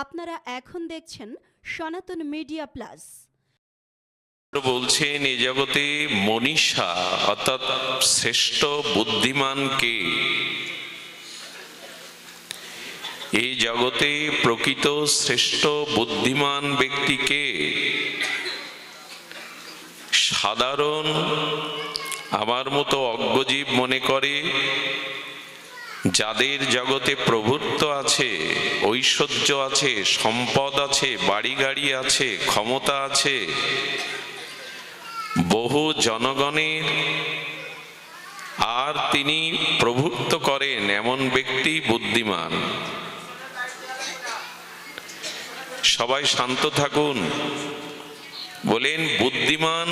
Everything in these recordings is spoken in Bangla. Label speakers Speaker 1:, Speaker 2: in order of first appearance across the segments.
Speaker 1: আপনারা এখন দেখছেন সনাতন মিডিয়া প্লাস।
Speaker 2: বলছেন এই জগতে মনীষা অর্থাৎ শ্রেষ্ঠ বুদ্ধিমান কে? এই জগতে প্রকৃত শ্রেষ্ঠ বুদ্ধিমান ব্যক্তিকে সাধারণ আমার মতো অজ্ঞজীব মনে করে। যাদের জগতে প্রভুত্ব আছে, ঐশ্বর্য আছে, সম্পদ আছে, বাড়ি গাড়ি আছে, ক্ষমতা আছে, বহু জনগণের আর তিনি প্রভুত্ব করেন, এমন ব্যক্তি বুদ্ধিমান। সবাই শান্ত থাকুন। বলেন বুদ্ধিমান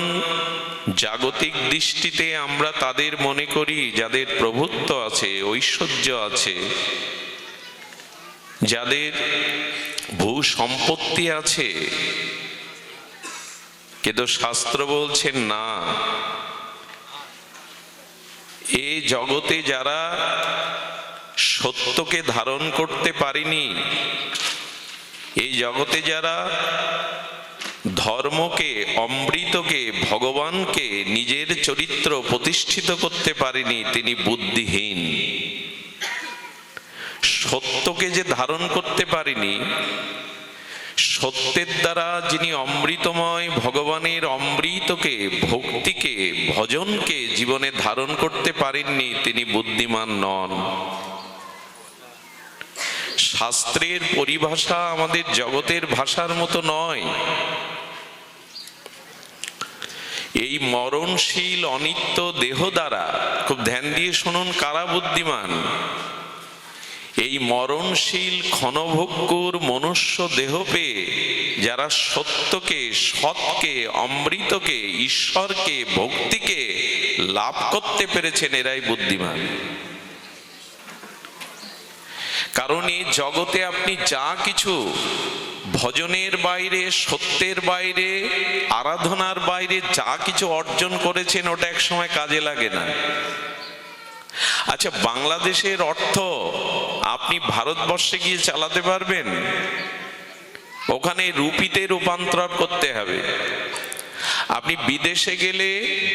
Speaker 2: জাগতিক দৃষ্টিতে আমরা তাদের মনে করি যাদের প্রভুত্ব আছে, ঐশ্বর্য আছে, যাদের ভূ সম্পত্তি আছে। কিন্তু শাস্ত্র বলছেন না, এই জগতে যারা সত্যকে ধারণ করতে পারেনি, এই জগতে যারা ধর্মকে, অমৃতকে, ভগবানকে নিজের চরিত্র প্রতিষ্ঠিত করতে পারেনি, তিনি বুদ্ধিহীন। সত্যকে যে ধারণ করতে পারেনি, সত্যের দ্বারা যিনি অমৃতময় ভগবানের অমৃতকে, ভক্তিকে, ভজনকে জীবনে ধারণ করতে পারেননি, তিনি বুদ্ধিমান নন। শাস্ত্রের পরিভাষা আমাদের জগতের ভাষার মতো নয়। এই মরণশীল অনিত্য দেহ দ্বারা, খুব ধ্যান দিয়ে শুনুন, কারা বুদ্ধিমান? এই মরণশীল ক্ষণভঙ্গুর মনুষ্য দেহ পেয়ে যারা সত্যকে, সৎকে, অমৃতকে, ঈশ্বরকে, ভক্তিকে লাভ করতে পেরেছেন, এরাই বুদ্ধিমান। কারণ এই জগতে আপনি যা কিছু ভজনের বাইরে, সত্যের বাইরে, আরাধনার বাইরে যা কিছু অর্জন করেছেন, ওটা এক সময় কাজে লাগে না। আচ্ছা, বাংলাদেশের অর্থ আপনি ভারতবর্ষে গিয়ে চালাতে পারবেন? ওখানে রুপিতে রূপান্তর করতে হবে। আপনি বিদেশে গেলে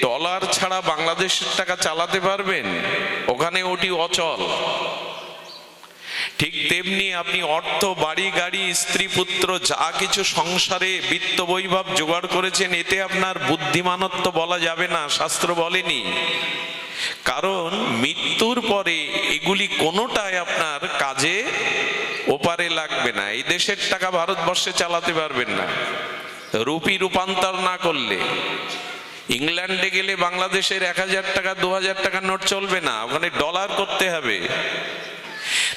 Speaker 2: ডলার ছাড়া বাংলাদেশের টাকা চালাতে পারবেন? ওখানে ওটি অচল। ঠিক তেমনি আপনি অর্থ, বাড়ি গাড়ি, স্ত্রী পুত্র যা কিছু সংসারে বিত্ত বৈভব জোগাড় করেছেন, এতে আপনার বুদ্ধিমানত্ব বলা যাবে না, শাস্ত্র বলেনি। কারণ মৃত্যুর পরে এগুলি কোনোটাই আপনার কাজে ওপারে লাগবে না। এই দেশের টাকা ভারতবর্ষে চালাতে পারবেন না রুপি রূপান্তর না করলে। ইংল্যান্ডে গেলে বাংলাদেশের 1000 টাকা, 2000 টাকার নোট চলবে না, ওখানে ডলার করতে হবে।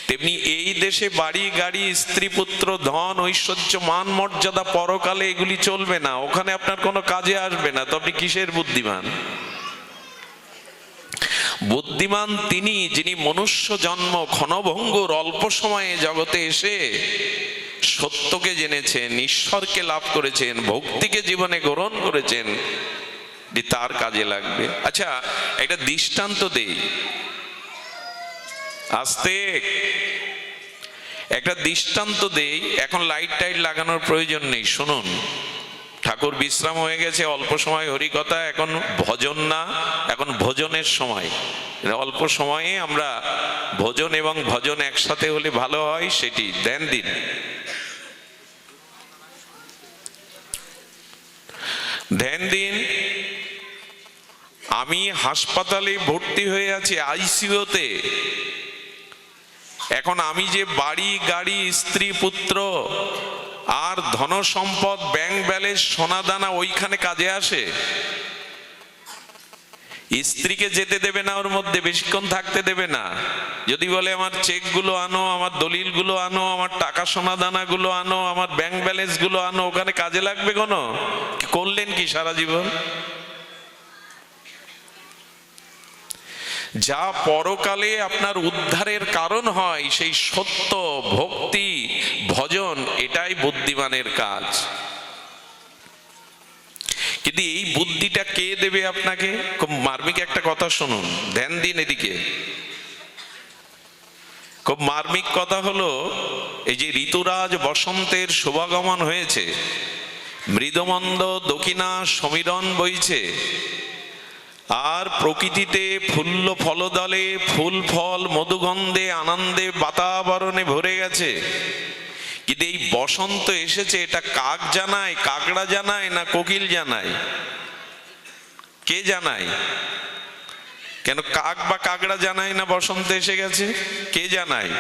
Speaker 2: তেমনি এই দেশে বাড়ি গাড়ি, স্ত্রী পুত্র, ধন ঐশ্বর্য, মান মর্যাদা পরকালে এগুলি চলবে না, ওখানে আপনার কোনো কাজে আসবে না। তো আপনি কিসের বুদ্ধিমান? বুদ্ধিমান তিনি যিনি মনুষ্য জন্ম ক্ষণভঙ্গুর অল্প সময়ে জগতে এসে সত্যকে জেনেছেন, ঈশ্বরকে লাভ করেছেন, ভক্তিকে জীবনে গ্রহণ করেছেন, তার কাজে লাগবে। আচ্ছা, একটা দৃষ্টান্ত দেই, আস্তে একটা দৃষ্টান্ত দেই। এখন লাইট টাইট লাগানোর প্রয়োজন নেই, শুনুন। ঠাকুর বিশ্রাম হয়ে গেছে, অল্প সময় হরিকথা, এখন ভজন না, এখন ভোজনের সময়। অল্প সময়ে আমরা ভোজন এবং ভজন একসাথে হলে ভালো হয়, সেটি ধ্যান দিন। ধ্যান দিন। আমি হাসপাতালে ভর্তি হয়ে আছি, আইসিইউতে। এখন আমি যে বাড়ি গাড়ি, স্ত্রী পুত্র আর ধন সম্পদ, ব্যাংক ব্যালেন্স, সোনা দানা ওইখানে কাজে আসে? স্ত্রীকে যেতে দেবে না, ওর মধ্যে বেশিক্ষণ থাকতে দেবে না। যদি বলে আমার চেক গুলো আনো, আমার দলিল গুলো আনো, আমার টাকা সোনা দানা গুলো আনো, আমার ব্যাংক ব্যালেন্স গুলো আনো, ওখানে কাজে লাগবে কোনো? করলেন কি সারা জীবন? যা পরকালে আপনার উদ্ধারের কারণ হয়, সেই সত্য, ভক্তি, ভজন, এটাই বুদ্ধিমানের কাজ। কিন্তু এই বুদ্ধিটা কে দেবে আপনাকে? খুব মার্মিক একটা কথা শুনুন, ধ্যান দিন এদিকে। খুব মার্মিক কথা হলো, এই যে ঋতুরাজ বসন্তের শুভাগমন হয়েছে, মৃদমন্দ দক্ষিণা সমীরণ বইছে, আর প্রকৃতিতে ফুল্ল ফলদলে ফুল ফল মধুগন্ধে আনন্দে বাতাবরণে ভরে গেছে। কিন্তু এই বসন্ত এসেছে, এটা কাক জানায়, কাকড়া জানায়, না কোকিল জানায়? কে জানায়? কেন কাক বা কাকড়া জানায় না বসন্ত এসে গেছে? কে জানায়?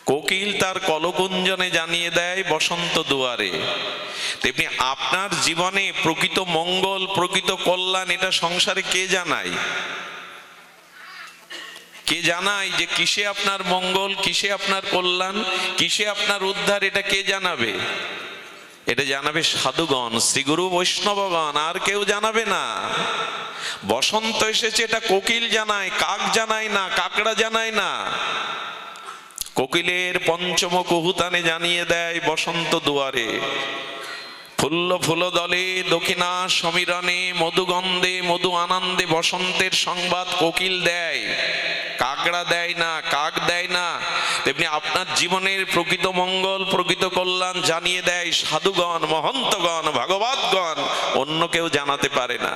Speaker 2: কোকিল তার কলকুঞ্জনে জানিয়ে দেয় বসন্ত দুয়ারে। তেমনি আপনার জীবনে প্রকৃত মঙ্গল, প্রকৃত কল্যাণ এটা সংসারে কে জানায়? কে জানায় যে কিসে আপনার মঙ্গল, কিসে আপনার কল্যাণ, কিসে আপনার উদ্ধার? এটা কে জানাবে? এটা জানাবে সাধুগণ, শ্রীগুরু বৈষ্ণবগণ, আর কেউ জানাবে না। বসন্ত এসেছে এটা কোকিল জানায়, কাক জানায় না, কাকড়া জানায় না। কোকিলের পঞ্চম কুহুতানে জানিয়ে দেয় বসন্ত দুয়ারে। ফুল্ল ফুল দলে দক্ষিণা সমীরণে মধুগন্ধে মধু আনন্দে বসন্তের সংবাদ কোকিল দেয়, কাকড়া দেয় না, কাক দেয় না। তেমনি আপনার জীবনের প্রকৃত মঙ্গল, প্রকৃত কল্যাণ জানিয়ে দেয় সাধুগণ, মহন্তগণ, ভাগবতগণ, অন্য কেউ জানাতে পারে না।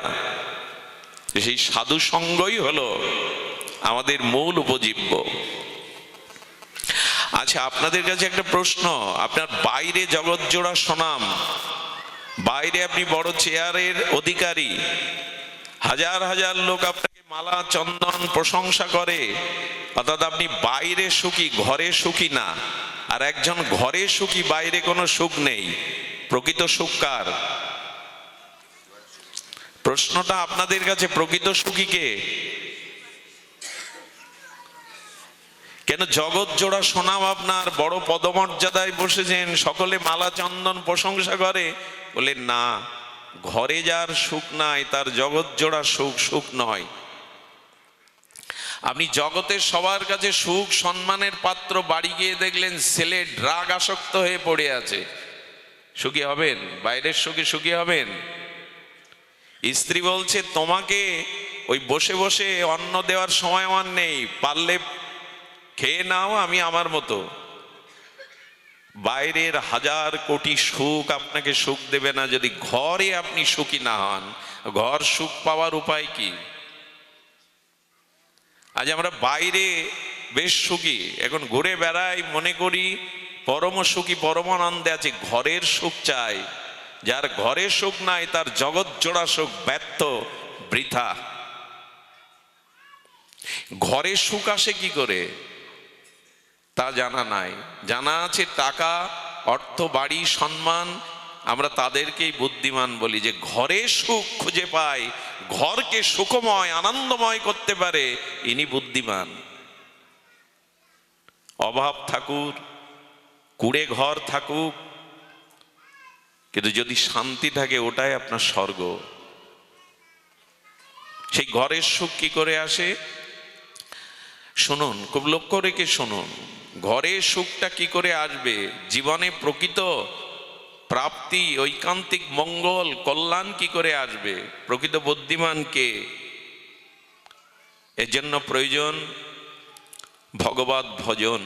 Speaker 2: সেই সাধু সঙ্গই হলো আমাদের মূল উপজীব্য। আচ্ছা, আপনাদের কাছে একটা প্রশ্ন। আপনার বাইরে জগৎ জোড়া সুনাম, বাইরে আপনি বড় চেয়ারের অধিকারী, হাজার হাজার লোক আপনাকে মালা চন্দন প্রশংসা করে, অর্থাৎ আপনি বাইরে সুখী, ঘরে সুখী না। আর একজন ঘরে সুখী, বাইরে কোনো সুখ নেই। প্রকৃত সুখ কার? প্রশ্নটা আপনাদের কাছে, প্রকৃত সুখী কে? কেন জগৎ জোড়া সুনাম, আপনার বড় পদমর্যাদায় বসেছেন, সকলে মালা চন্দন প্রশংসা করে, বলে না, ঘরে যার সুখ নাই তার জগৎ জোড়া সুখ সুখ নয়। আপনি জগতের সবার কাছে সুখ সম্মানের পাত্র, বাড়ি গিয়ে দেখলেন ছেলে ড্রাগ আসক্ত হয়ে পড়ে আছে, সুখী হবেন? বাইরের সুখে সুখী হবেন? স্ত্রী বলছে তোমাকে ওই বসে বসে অন্ন দেওয়ার সময় আমার নেই, পারলে খেয়ে নাও, আমি আমার মতো। বাইরের হাজার কোটি সুখ আপনাকে সুখ দেবে না যদি ঘরে আপনি সুখী না হন। ঘর সুখ পাওয়ার উপায় কি? আজ আমরা বাইরে বেশ সুখী, এখন ঘুরে বেড়াই, মনে করি পরম সুখী, পরমানন্দে আছে। ঘরের সুখ চাই। যার ঘরে সুখ নাই তার জগৎ জোড়া সুখ ব্যর্থ, বৃথা। ঘরে সুখ আসে কি করে তা জানা নাই। জানা আছে টাকা, অর্থ, বাড়ি, সম্মান। আমরা তাদেরকেই বুদ্ধিমান বলি, যে ঘরে সুখ খুঁজে পায়, ঘরকে সুখময় আনন্দময় করতে পারে, ইনি বুদ্ধিমান। অভাব থাকুক, কুড়ে ঘর থাকুক, কিন্তু যদি শান্তি থাকে ওটাই আপনার স্বর্গ। সেই ঘরের সুখ কি করে আসে শুনুন, খুব লক্ষ্য রেখে শুনুন। ঘরে সুখটা কি করে আসবে? জীবনে প্রকৃত প্রাপ্তি, ঐকান্তিক মঙ্গল, কল্যাণ কি করে আসবে? প্রকৃত বুদ্ধিমানকে। এর জন্য প্রয়োজন ভগবত ভজন।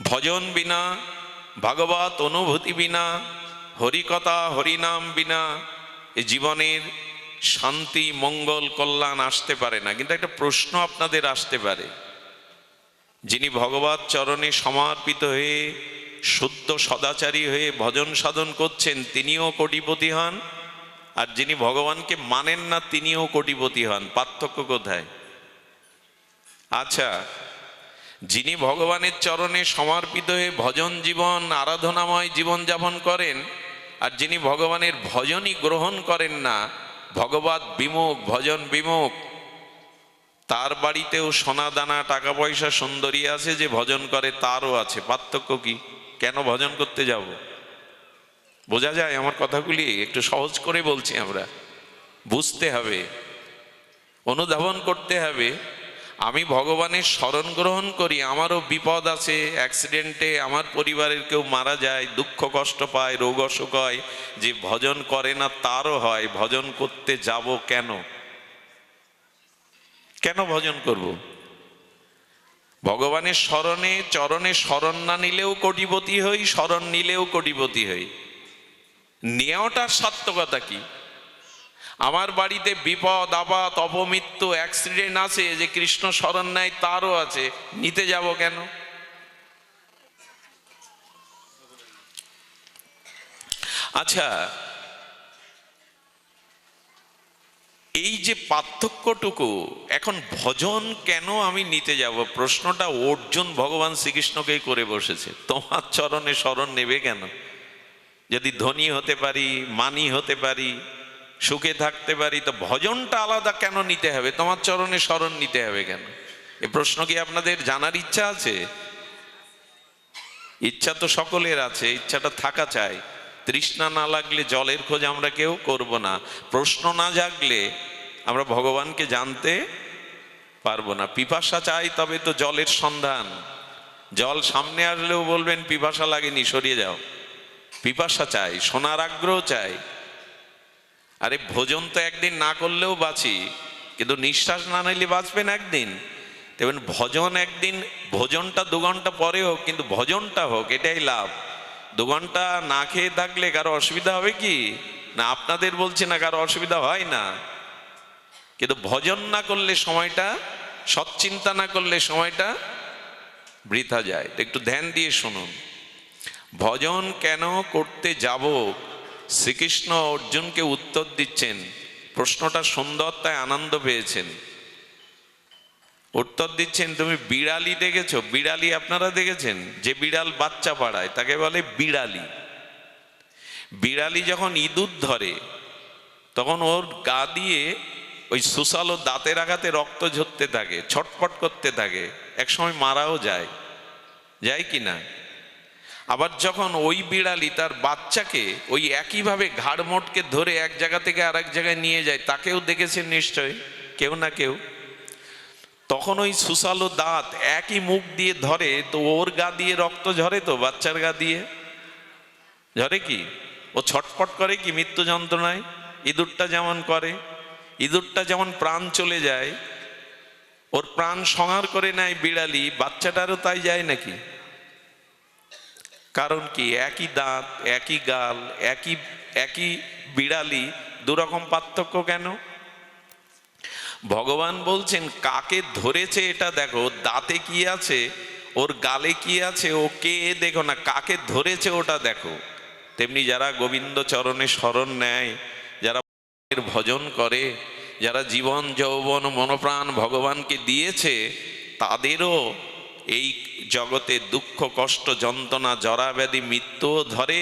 Speaker 2: ভজন বিনা, ভাগবত অনুভূতি বিনা, হরিকথা হরিনাম বিনা এই জীবনের শান্তি, মঙ্গল, কল্যাণ আসতে পারে না। কিন্তু একটা প্রশ্ন আপনাদের আসতে পারে, যিনি ভগবত চরণে সমর্পিত হয়ে শুদ্ধ সদাচারী হয়ে ভজন সাধন করছেন তিনিও কোটিপতি হন, আর যিনি ভগবানকে মানেন না তিনিও কোটিপতি হন। পার্থক্য কোথায়? আচ্ছা, যিনি ভগবানের চরণে সমর্পিত হয়ে ভজন জীবন, আরাধনাময় জীবন যাপন করেন, আর যিনি ভগবানের ভজনই গ্রহণ করেন না, ভগবত বিমুখ, ভজন বিমুখ, তার বাড়িতেও সোনা দানা টাকা পয়সা সুন্দরী আছে, যে ভজন করে তারও আছে। পার্থক্য কি? কেন ভজন করতে যাব? বোঝা যায় আমার কথাগুলি? একটু সহজ করে বলছি, আমরা বুঝতে হবে, অনুধাবন করতে হবে। আমি ভগবানের শরণ গ্রহণ করি, আমারও বিপদ আছে, অ্যাক্সিডেন্টে আমার পরিবারের কেউ মারা যায়, দুঃখ কষ্ট পায়, রোগ অসুখ হয়, যে ভজন করে না তারও হয়। ভজন করতে যাব কেন? কেন ভজন করব? ভগবানের স্মরণে চরণে স্মরণ না নিলেও কোটিপতি হই, স্মরণ নিলেও কোটিপতি হই। নেওয়াটার সার্থকতা কি? আমার বাড়িতে বিপদ আপদ অপমৃত্যু অ্যাক্সিডেন্ট আছে, যে কৃষ্ণ স্মরণ নেয় তারও আছে, নিতে যাব কেন? আচ্ছা, এই যে পার্থক্যটুকু, এখন ভজন কেন আমি নিতে যাব, প্রশ্নটা অর্জুন ভগবান শ্রীকৃষ্ণকেই করে বসেছে। তোমার চরণে শরণ নেবে কেন? যদি ধনী হতে পারি, মানি হতে পারি, সুখে থাকতে পারি, তো ভজনটা আলাদা কেন নিতে হবে? তোমার চরণে শরণ নিতে হবে কেন? এ প্রশ্ন কি আপনাদের জানার ইচ্ছা আছে? ইচ্ছা তো সকলের আছে, ইচ্ছাটা থাকা চাই। তৃষ্ণা না লাগলে জলের খোঁজ আমরা কেউ করব না। প্রশ্ন না জাগলে আমরা ভগবানকে জানতে পারবো না। পিপাসা চাই তবে তো জলের সন্ধান। জল সামনে আসলেও বলবেন পিপাসা লাগেনি, সরিয়ে যাও। পিপাসা চাই, শোনার আগ্রহ চাই। আরে ভোজন তো একদিন না করলেও বাঁচি, কিন্তু নিঃশ্বাস না নিলে বাঁচবেন একদিন। তেমন ভজন একদিন, ভোজনটা 2 ঘন্টা পরে হোক, কিন্তু ভজনটা হোক, এটাই লাভ। 2 ঘন্টা না খেয়ে থাকলে কারো অসুবিধা হবে কি? না, আপনাদের বলছি না, কারো অসুবিধা হয় না, কিন্তু ভজন না করলে সময়টা, সৎচিন্তা না করলে সময়টা বৃথা যায়। তো একটু ধ্যান দিয়ে শুনুন। ভজন কেন করতে যাব, শ্রীকৃষ্ণ অর্জুনকে উত্তর দিচ্ছেন। প্রশ্নটা সুন্দর, তাই আনন্দ পেয়েছেন। উত্তর দিচ্ছেন, তুমি বিড়ালি দেখেছো? বিড়ালি আপনারা দেখেছেন? যে বিড়াল বাচ্চা পাড়ায় তাকে বলে বিড়ালি। বিড়ালি যখন ইঁদুর ধরে তখন ওর গা দিয়ে ওই সুসালো দাঁতের আঘাতে রক্ত ঝরতে থাকে, ছটফট করতে থাকে, একসময় মারাও যায়, যায় কি না? আবার যখন ওই বিড়ালি তার বাচ্চাকে ওই একইভাবে ঘাড় মোটকে ধরে এক জায়গা থেকে আরেক জায়গায় নিয়ে যায়, তাকেও দেখেছেন নিশ্চয় কেউ না কেউ। তখন ওই সুসালো দাঁত একই মুখ দিয়ে ধরে, তো ওর গা দিয়ে রক্ত ঝরে, তো বাচ্চার গা দিয়ে ঝরে কি? ও ছটফট করে কি মৃত্যু যন্ত্রণায়? ইঁদুরটা যেমন করে। ইঁদুরটা যেমন প্রাণ চলে যায়, ওর প্রাণ সংহার করে নেয় বিড়ালি, বাচ্চাটারও তাই যায় নাকি? কারণ কি? একই দাঁত, একই গাল, একই বিড়ালি, 2 রকম পার্থক্য কেন? ভগবান বলছেন কাকে ধরেছে এটা দেখো, দাঁতে কি আছে, ওর গালে কি আছে, ও কে দেখো না, কাকে ধরেছে ওটা দেখো। তেমনি যারা গোবিন্দ চরণে শরণ নেয়, যারা ভজন করে, যারা জীবন যৌবন মনপ্রাণ ভগবানকে দিয়েছে, তাদেরও এই জগতে দুঃখ কষ্ট যন্ত্রণা জরা ব্যাধি মৃত্যুও ধরে,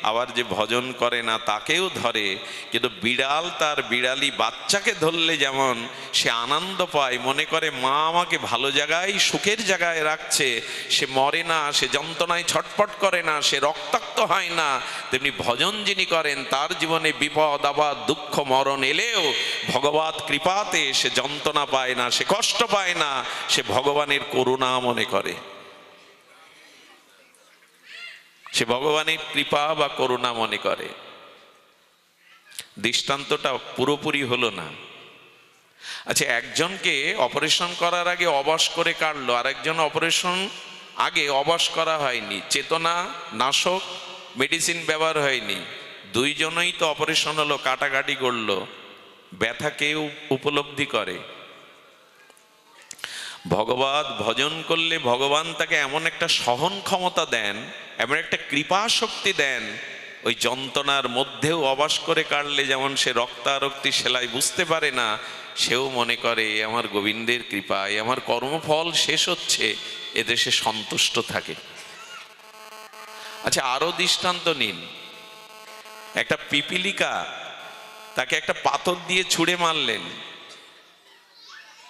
Speaker 2: আবার যে ভজন করে না তাকেও ধরে। কিন্তু বিড়াল তার বিড়ালি বাচ্চাকে ধরলে যেমন সে আনন্দ পায়, মনে করে মা আমাকে ভালো জায়গায় সুখের জায়গায় রাখছে, সে মরে না, সে যন্ত্রণায় ছটফট করে না, সে রক্তাক্ত হয় না, তেমনি ভজন যিনি করেন তার জীবনে বিপদ আবার দুঃখ মরণ এলেও ভগবত কৃপাতে সে যন্ত্রণা পায় না, সে কষ্ট পায় না, সে ভগবানের করুণা মনে করে, সে ভগবানের কৃপা বা করুণা মনে করে। দৃষ্টান্তটা পুরোপুরি হলো না। আচ্ছা, একজনকে অপারেশন করার আগে অবশ করে কাটলো, আর একজন অপারেশন আগে অবশ করা হয়নি, চেতনা নাশক মেডিসিন ব্যবহার হয়নি, 2 জনই তো অপারেশন হলো, কাটাকাটি করলো, ব্যথা কেউ উপলব্ধি করে। ভগবত ভজন করলে ভগবান তাকে এমন একটা সহন ক্ষমতা দেন, এমন একটা কৃপা শক্তি দেন, ওই যন্ত্রণার মধ্যেও অবাস করে কাটলে যেমন সে রক্তারক্তি সেলাই বুঝতে পারে না, সেও মনে করে আমার গোবিন্দের কৃপায় আমার কর্মফল শেষ হচ্ছে, এতে সে সন্তুষ্ট থাকে। আচ্ছা, আরো দৃষ্টান্ত নিন। একটা পিপিলিকা, তাকে একটা পাথর দিয়ে ছুঁড়ে মারলেন,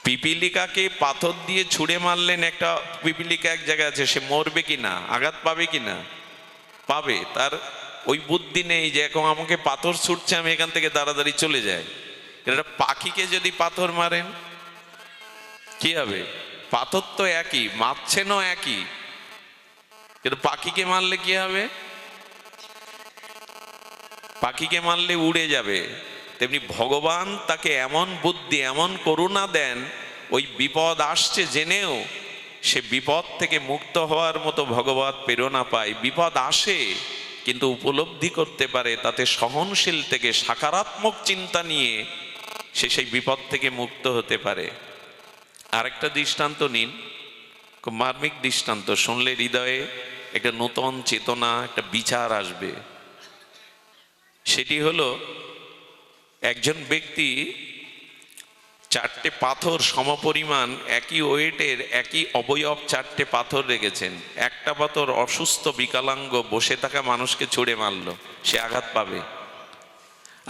Speaker 2: পিপিলিকাকে পাথর দিয়ে ছুঁড়ে মারলেন, একটা পিপিলিকা এক জায়গায় আছে, সে মরবে কিনা, আঘাত পাবে কিনা? পাবে। তার ওই বুদ্ধি নেই যে এখন আমাকে পাথর ছুটছে, আমি এখান থেকে তাড়াতাড়ি চলে যাই। একটা পাখিকে যদি পাথর মারেন কি হবে? পাথর তো একই, মারছেনও একই, কিন্তু পাখিকে মারলে কি হবে? পাখিকে মারলে উড়ে যাবে। তেমনি ভগবান তাকে এমন বুদ্ধি এমন করুণা দেন, ওই বিপদ আসছে জেনেও সে বিপদ থেকে মুক্ত হওয়ার মতো ভগবত প্রেরণা পায়। বিপদ আসে কিন্তু উপলব্ধি করতে পারে, তাতে সহনশীল থেকে সকারাত্মক চিন্তা নিয়ে সে সেই বিপদ থেকে মুক্ত হতে পারে। আরেকটা দৃষ্টান্ত নিন, খুব মার্মিক দৃষ্টান্ত, শুনলে হৃদয়ে একটা নূতন চেতনা, একটা বিচার আসবে। সেটি হলো, একজন ব্যক্তি চারটে পাথর সমপরিমাণ একই ওয়েটের একই অবয়ব চারটে পাথর রেখেছেন। একটা পাথর অসুস্থ বিকলাঙ্গ বসে থাকা মানুষকে ছুঁড়ে মারল, সে আঘাত পাবে।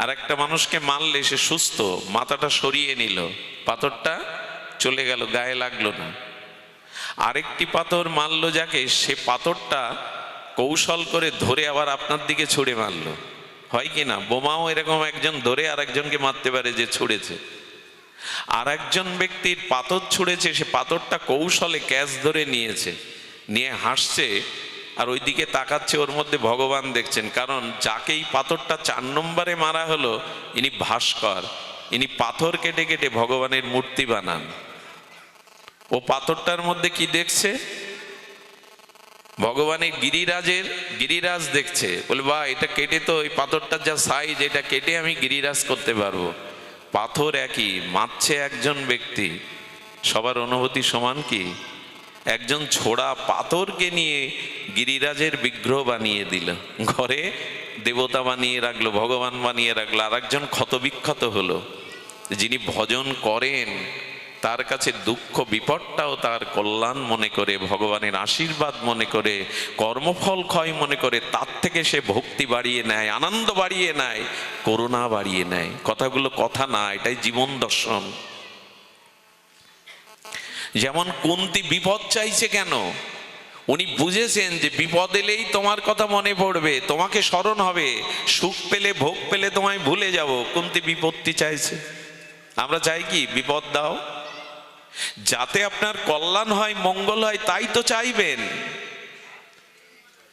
Speaker 2: আর একটা মানুষকে মারলে সে সুস্থ, মাথাটা সরিয়ে নিল, পাথরটা চলে গেল, গায়ে লাগলো না। আরেকটি পাথর মারলো যাকে, সে পাথরটা কৌশল করে ধরে আবার আপনার দিকে ছুঁড়ে মারলো। হয় কি না? বোমাও এরকম একজন ধরে আর একজনকে মারতে পারে যে ছুঁড়েছে। আর একজন ব্যক্তির পাথর ছুঁড়েছে, সে পাথরটা কৌশলে ক্যাচ ধরে নিয়েছে, নিয়ে হাসছে আর ওই দিকে তাকাচ্ছে, ওর মধ্যে ভগবান দেখছেন। কারণ যাকে এই পাথরটা 4 নম্বরে মারা হলো, ইনি ভাস্কর, ইনি পাথর কেটে কেটে ভগবানের মূর্তি বানান। ও পাথরটার মধ্যে কি দেখছে? ভগবানের গিরিরাজ দেখছে। বলে, বা এটা কেটে তো ওই পাথরটার যা সাইজ, এটা কেটে আমি গিরিরাজ করতে পারবো। পাথর একই, মারছে একজন ব্যক্তি, সবার অনুভূতি সমান কি? একজন ছোড়া পাথরকে নিয়ে গিরিরাজের বিগ্রহ বানিয়ে দিল, ঘরে দেবতা বানিয়ে রাখলো, ভগবান বানিয়ে রাখলো। আর একজন ক্ষতবিক্ষত হলো। যিনি ভজন করেন তার কাছে দুঃখ বিপদটাও তার কল্যাণ মনে করে, ভগবানের আশীর্বাদ মনে করে, কর্মফল ক্ষয় মনে করে, তার থেকে সে ভক্তি বাড়িয়ে নেয়, আনন্দ বাড়িয়ে নেয়, করুণা বাড়িয়ে নেয়। কথাগুলো কথা না, এটাই জীবন দর্শন। যেমন কুন্তী বিপদ চাইছে কেন? উনি বুঝেছেন যে বিপদ এলেই তোমার কথা মনে পড়বে, তোমাকে স্মরণ হবে, সুখ পেলে ভোগ পেলে তোমায় ভুলে যাব। কুন্তী বিপত্তি চাইছে। আমরা চাই কি? বিপদ দাও, যাতে আপনার কল্যাণ হয়, মঙ্গল হয়, তাই তো চাইবেন।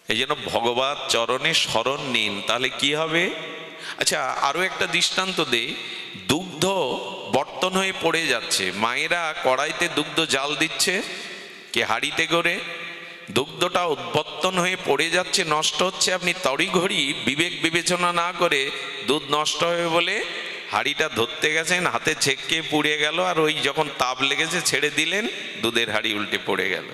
Speaker 2: এই জন্য ভগবত চরণে স্মরণ নিন, তাহলে কি হবে? আচ্ছা, আরো একটা দৃষ্টান্ত দেই। দুগ্ধ বর্তন হয়ে পড়ে যাচ্ছে, মায়েরা কড়াইতে দুগ্ধ জাল দিচ্ছে কি হাঁড়িতে করে, দুগ্ধটা উদ্বর্তন হয়ে পড়ে যাচ্ছে, নষ্ট হচ্ছে। আপনি তড়িঘড়ি বিবেক বিবেচনা না করে দুধ নষ্ট হবে বলে হাঁড়িটা ধরতে গেছেন, হাতে ছেঁকে পুড়ে গেল, আর ওই যখন তাপ লেগেছে ছেড়ে দিলেন, দুধের হাঁড়ি উল্টে পড়ে গেল।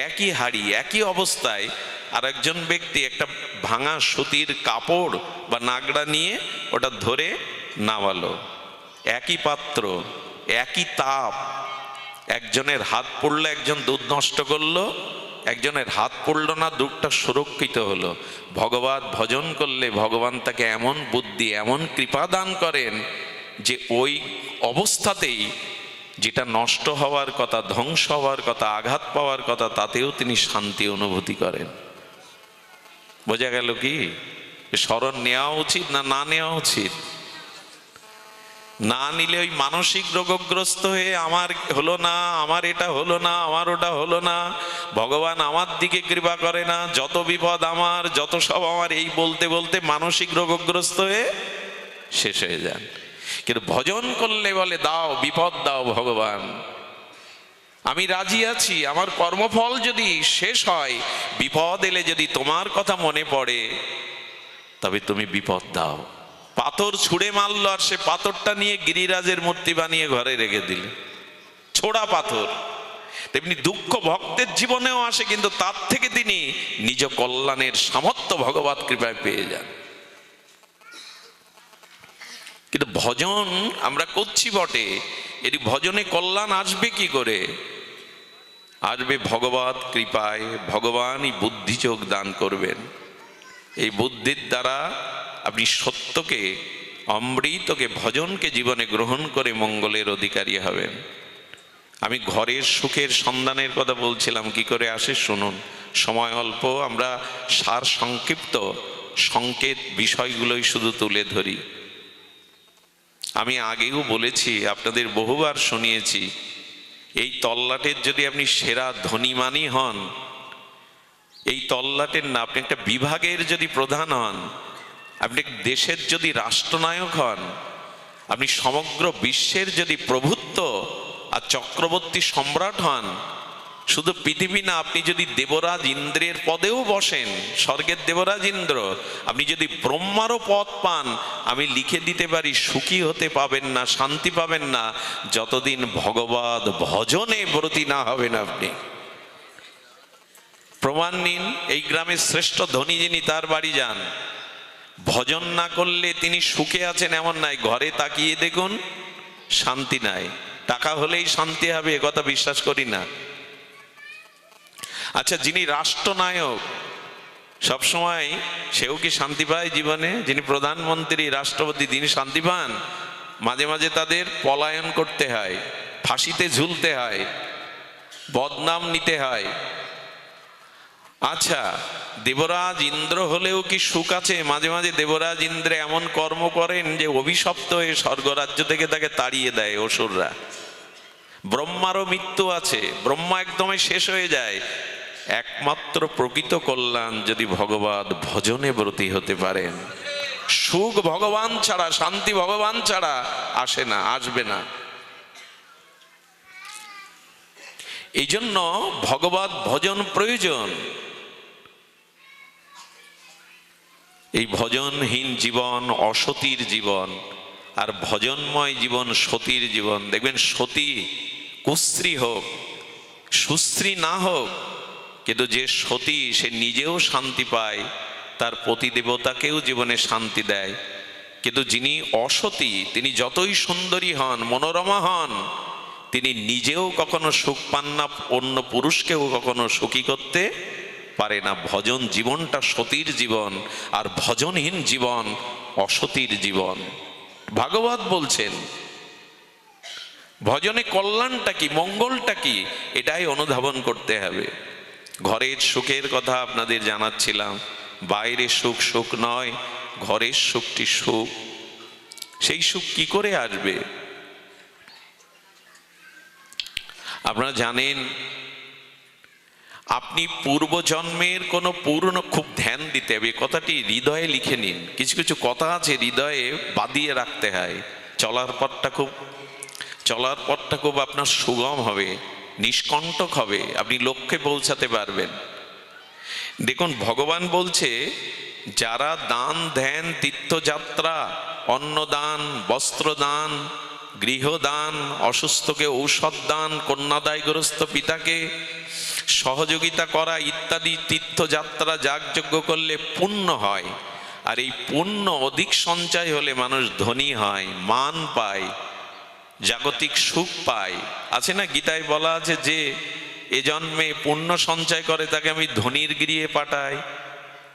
Speaker 2: একই হাঁড়ি, একই অবস্থায় আর একজন ব্যক্তি একটা ভাঙা সুতির কাপড় বা নাগড়া নিয়ে ওটা ধরে নামালো, একই পাত্র, একই তাপ। একজনের হাত পড়লো, একজন দুধ নষ্ট করলো, একজনের হাত পড়লো না, দুধটা সুরক্ষিত হলো। ভগবত ভজন করলে ভগবান তাকে এমন বুদ্ধি, এমন কৃপা দান করেন যে ওই অবস্থাতেই যেটা নষ্ট হওয়ার কথা, ধ্বংস হওয়ার কথা, আঘাত পাওয়ার কথা, তাতেও তিনি শান্তি অনুভূতি করেন। বোঝা গেল কি? স্মরণ নেওয়া উচিত না না নেওয়া উচিত? না নিলে ওই মানসিক রোগগ্রস্ত হয়ে আমার হলো না, আমার এটা হলো না, আমার ওটা হলো না, ভগবান আমার দিকে কৃপা করে না, যত বিপদ আমার, যত সব আমার, এই বলতে বলতে মানসিক রোগগ্রস্ত হয়ে শেষ হয়ে যান। কিন্তু ভজন করলে বলে, দাও বিপদ দাও ভগবান, আমি রাজি আছি। আমার কর্মফল যদি শেষ হয়, বিপদ এলে যদি তোমার কথা মনে পড়ে, তবে তুমি বিপদ দাও। পাথর ছুঁড়ে মারলো, আর সে পাথরটা নিয়ে গিরিরাজের মূর্তি বানিয়ে ঘরে রেখে দিলে, ছোড়া পাথর। তেমনি দুঃখ ভক্তের জীবনেও আসে, কিন্তু তার থেকে তিনি নিজ কল্যাণের সামর্থ্য ভগবত কৃপায় পেয়ে যান। কিন্তু ভজন আমরা করছি বটে, এর ভজনে কল্যাণ আসবে কি করে? আসবে ভগবত কৃপায়। ভগবানই বুদ্ধি চোখ দান করবেন। এই বুদ্ধির দ্বারা আপনি সত্যকে, অমৃতকে, ভজনকে জীবনে গ্রহণ করে মঙ্গলের অধিকারী হবেন। আমি ঘরের সুখের সন্ধানের কথা বলছিলাম, কি করে আসে শুনুন। সময় অল্প, আমরা সার সংক্ষিপ্ত সংকেত বিষয়গুলোই শুধু তুলে ধরি। আমি আগেও বলেছি, আপনাদের বহুবার শুনিয়েছি, এই তল্লাটের যদি আপনি সেরা ধনীমানি হন, এই তল্লাটের না, আপনি একটা বিভাগের যদি প্রধান হন, আপনি দেশের যদি রাষ্ট্রনায়ক হন, আপনি সমগ্র বিশ্বের যদি প্রভুত্ব আর চক্রবর্তী সম্রাট হন, শুধু পৃথিবী না, আপনি যদি দেবরাজ ইন্দ্রের পদেও বসেন, স্বর্গের দেবরাজ ইন্দ্র, আপনি যদি ব্রহ্মারও পদ পান, আমি লিখে দিতে পারি সুখী হতে পাবেন না, শান্তি পাবেন না, যতদিন ভগবত ভজনে ব্রতী না হবেন আপনি। প্রমাণ নিন, এই গ্রামের শ্রেষ্ঠ ধনী যিনি, তার বাড়ি যান, ভজন না করলে তিনি সুখে আছেন এমন নাই। ঘরে তাকিয়ে দেখুন, শান্তি নাই। টাকা হলেই শান্তি হবে এ কথা বিশ্বাস করি না। আচ্ছা, যিনি রাষ্ট্রনায়ক সবসময়, সেও কি শান্তি পায় জীবনে? যিনি প্রধানমন্ত্রী, রাষ্ট্রপতি, তিনি শান্তি পান? মাঝে মাঝে তাদের পলায়ন করতে হয়, ফাঁসিতে ঝুলতে হয়, বদনাম নিতে হয়। আচ্ছা, দেবরাজ ইন্দ্র হলেও কি সুখ আছে? মাঝে মাঝে দেবরাজ ইন্দ্র এমন কর্ম করেন যে অভিশপ্ত হয়ে স্বর্গরাজ্য থেকে তাকে তাড়িয়ে দেয় অসুররা। ব্রহ্মারও মৃত্যু আছে, ব্রহ্মা একদমই শেষ হয়ে যায়। একমাত্র প্রকৃত কল্যাণ যদি ভগবত ভজনে ব্রতী হতে পারেন। সুখ ভগবান ছাড়া, শান্তি ভগবান ছাড়া আসে না, আসবে না। এই জন্য ভগবত ভজন প্রয়োজন। এই ভজনহীন জীবন অসতীর জীবন, আর ভজনময় জীবন সতীর জীবন। দেখবেন সতী কুস্ত্রী হোক, সুস্ত্রী না হোক, কিন্তু যে সতী সে নিজেও শান্তি পায়, তার পতিদেবতাকেও জীবনে শান্তি দেয়। কিন্তু যিনি অসতী, তিনি যতই সুন্দরী হন, মনোরমা হন, তিনি নিজেও কখনো সুখ পান না, অন্য পুরুষকেও কখনো সুখী করতে পারে না। ভজন জীবনটা সতীর জীবন, আর ভজনহীন জীবন অসতীর জীবন। ভাগবত বলছেন ভজনে কল্যাণটা কি, মঙ্গলটা কি, এটাই অনুধাবন করতে হবে। ঘরের সুখের কথা আপনাদের জানাচ্ছিলাম। বাইরের সুখ সুখ নয়, ঘরের সুখটি সুখ। সেই সুখ কি করে আসবে? আপনারা জানেন, আপনি পূর্বজন্মের কোনো খুব ধ্যান দিতে হবে। কথাটি হৃদয়ে লিখে নিন। কিছু কিছু কথা আছে হৃদয়ে বাঁধিয়ে রাখতে হয়। চলার পথটা খুব আপনার সুগম হবে, নিষ্কণ্টক হবে, আপনি লক্ষ্যে পৌঁছাতে পারবেন। দেখুন, ভগবান বলছে, যারা দান, ধ্যান, তীর্থযাত্রা, অন্নদান, বস্ত্রদান, গৃহদান, অসুস্থকে ঔষধ দান, কন্যাদায়গ্রস্ত পিতাকে সহযোগিতা করা ইত্যাদি তীর্থযাত্রা যাগযজ্ঞ করলে পুণ্য হয়। আর এই পুণ্য অধিক সঞ্চয় হলে মানুষ ধনী হয়, মান পায়, জাগতিক সুখ পায়। আছে না, গীতায় বলা আছে যে এ জন্মে পুণ্য সঞ্চয় করে তাকে আমি ধনীর গৃহে পাঠাই,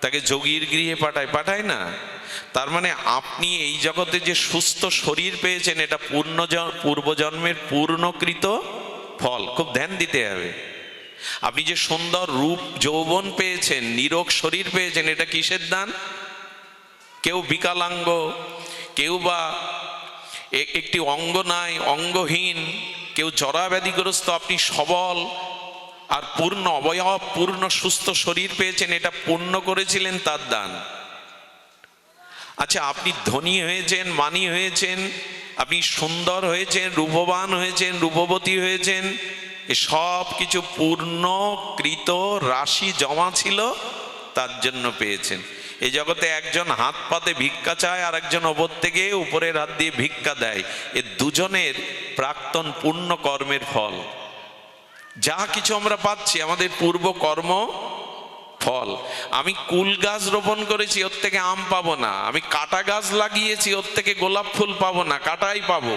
Speaker 2: তাকে যোগীর গৃহে পাঠায় না? তার মানে আপনি এই জগতে যে সুস্থ শরীর পেয়েছেন, এটা পূর্বজন্মের পূর্ণকৃত ফল। খুব ধ্যান দিতে হবে। আপনি যে সুন্দর রূপ যৌবন পেয়েছেন, নিরোগ শরীর পেয়েছেন, এটা কিসের দান? কেউ বিকলাঙ্গ, কেউ বা একটি অঙ্গ নাই, অঙ্গহীন, কেউ জরাব্যাধিগ্রস্ত, আপনি সবল আর পূর্ণ অবয়ব, পূর্ণ সুস্থ শরীর পেয়েছেন, এটা পূর্ণ করেছিলেন, তার দান। আচ্ছা, আপনি ধনী হয়েছেন, মানী হয়েছেন, আপনি সুন্দর হয়েছেন, রূপবান হয়েছেন, রূপবতী হয়েছেন, এ সব কিছু পূর্ণকৃত রাশি জমা ছিল, তার জন্য পেয়েছেন। এই জগতে একজন হাত পাতে ভিক্ষা চায়, আর একজন ওপর থেকে উপরের হাত দিয়ে ভিক্ষা দেয়। এ দুজনের প্রাক্তন পুণ্য কর্মের ফল। যা কিছু আমরা পাচ্ছি আমাদের পূর্ব কর্ম ফল। আমি কুল গাছ রোপণ করেছি, ওর থেকে আম পাবো না। আমি কাটা গাছ লাগিয়েছি, ওর থেকে গোলাপ ফুল পাবো না, কাটাই পাবো।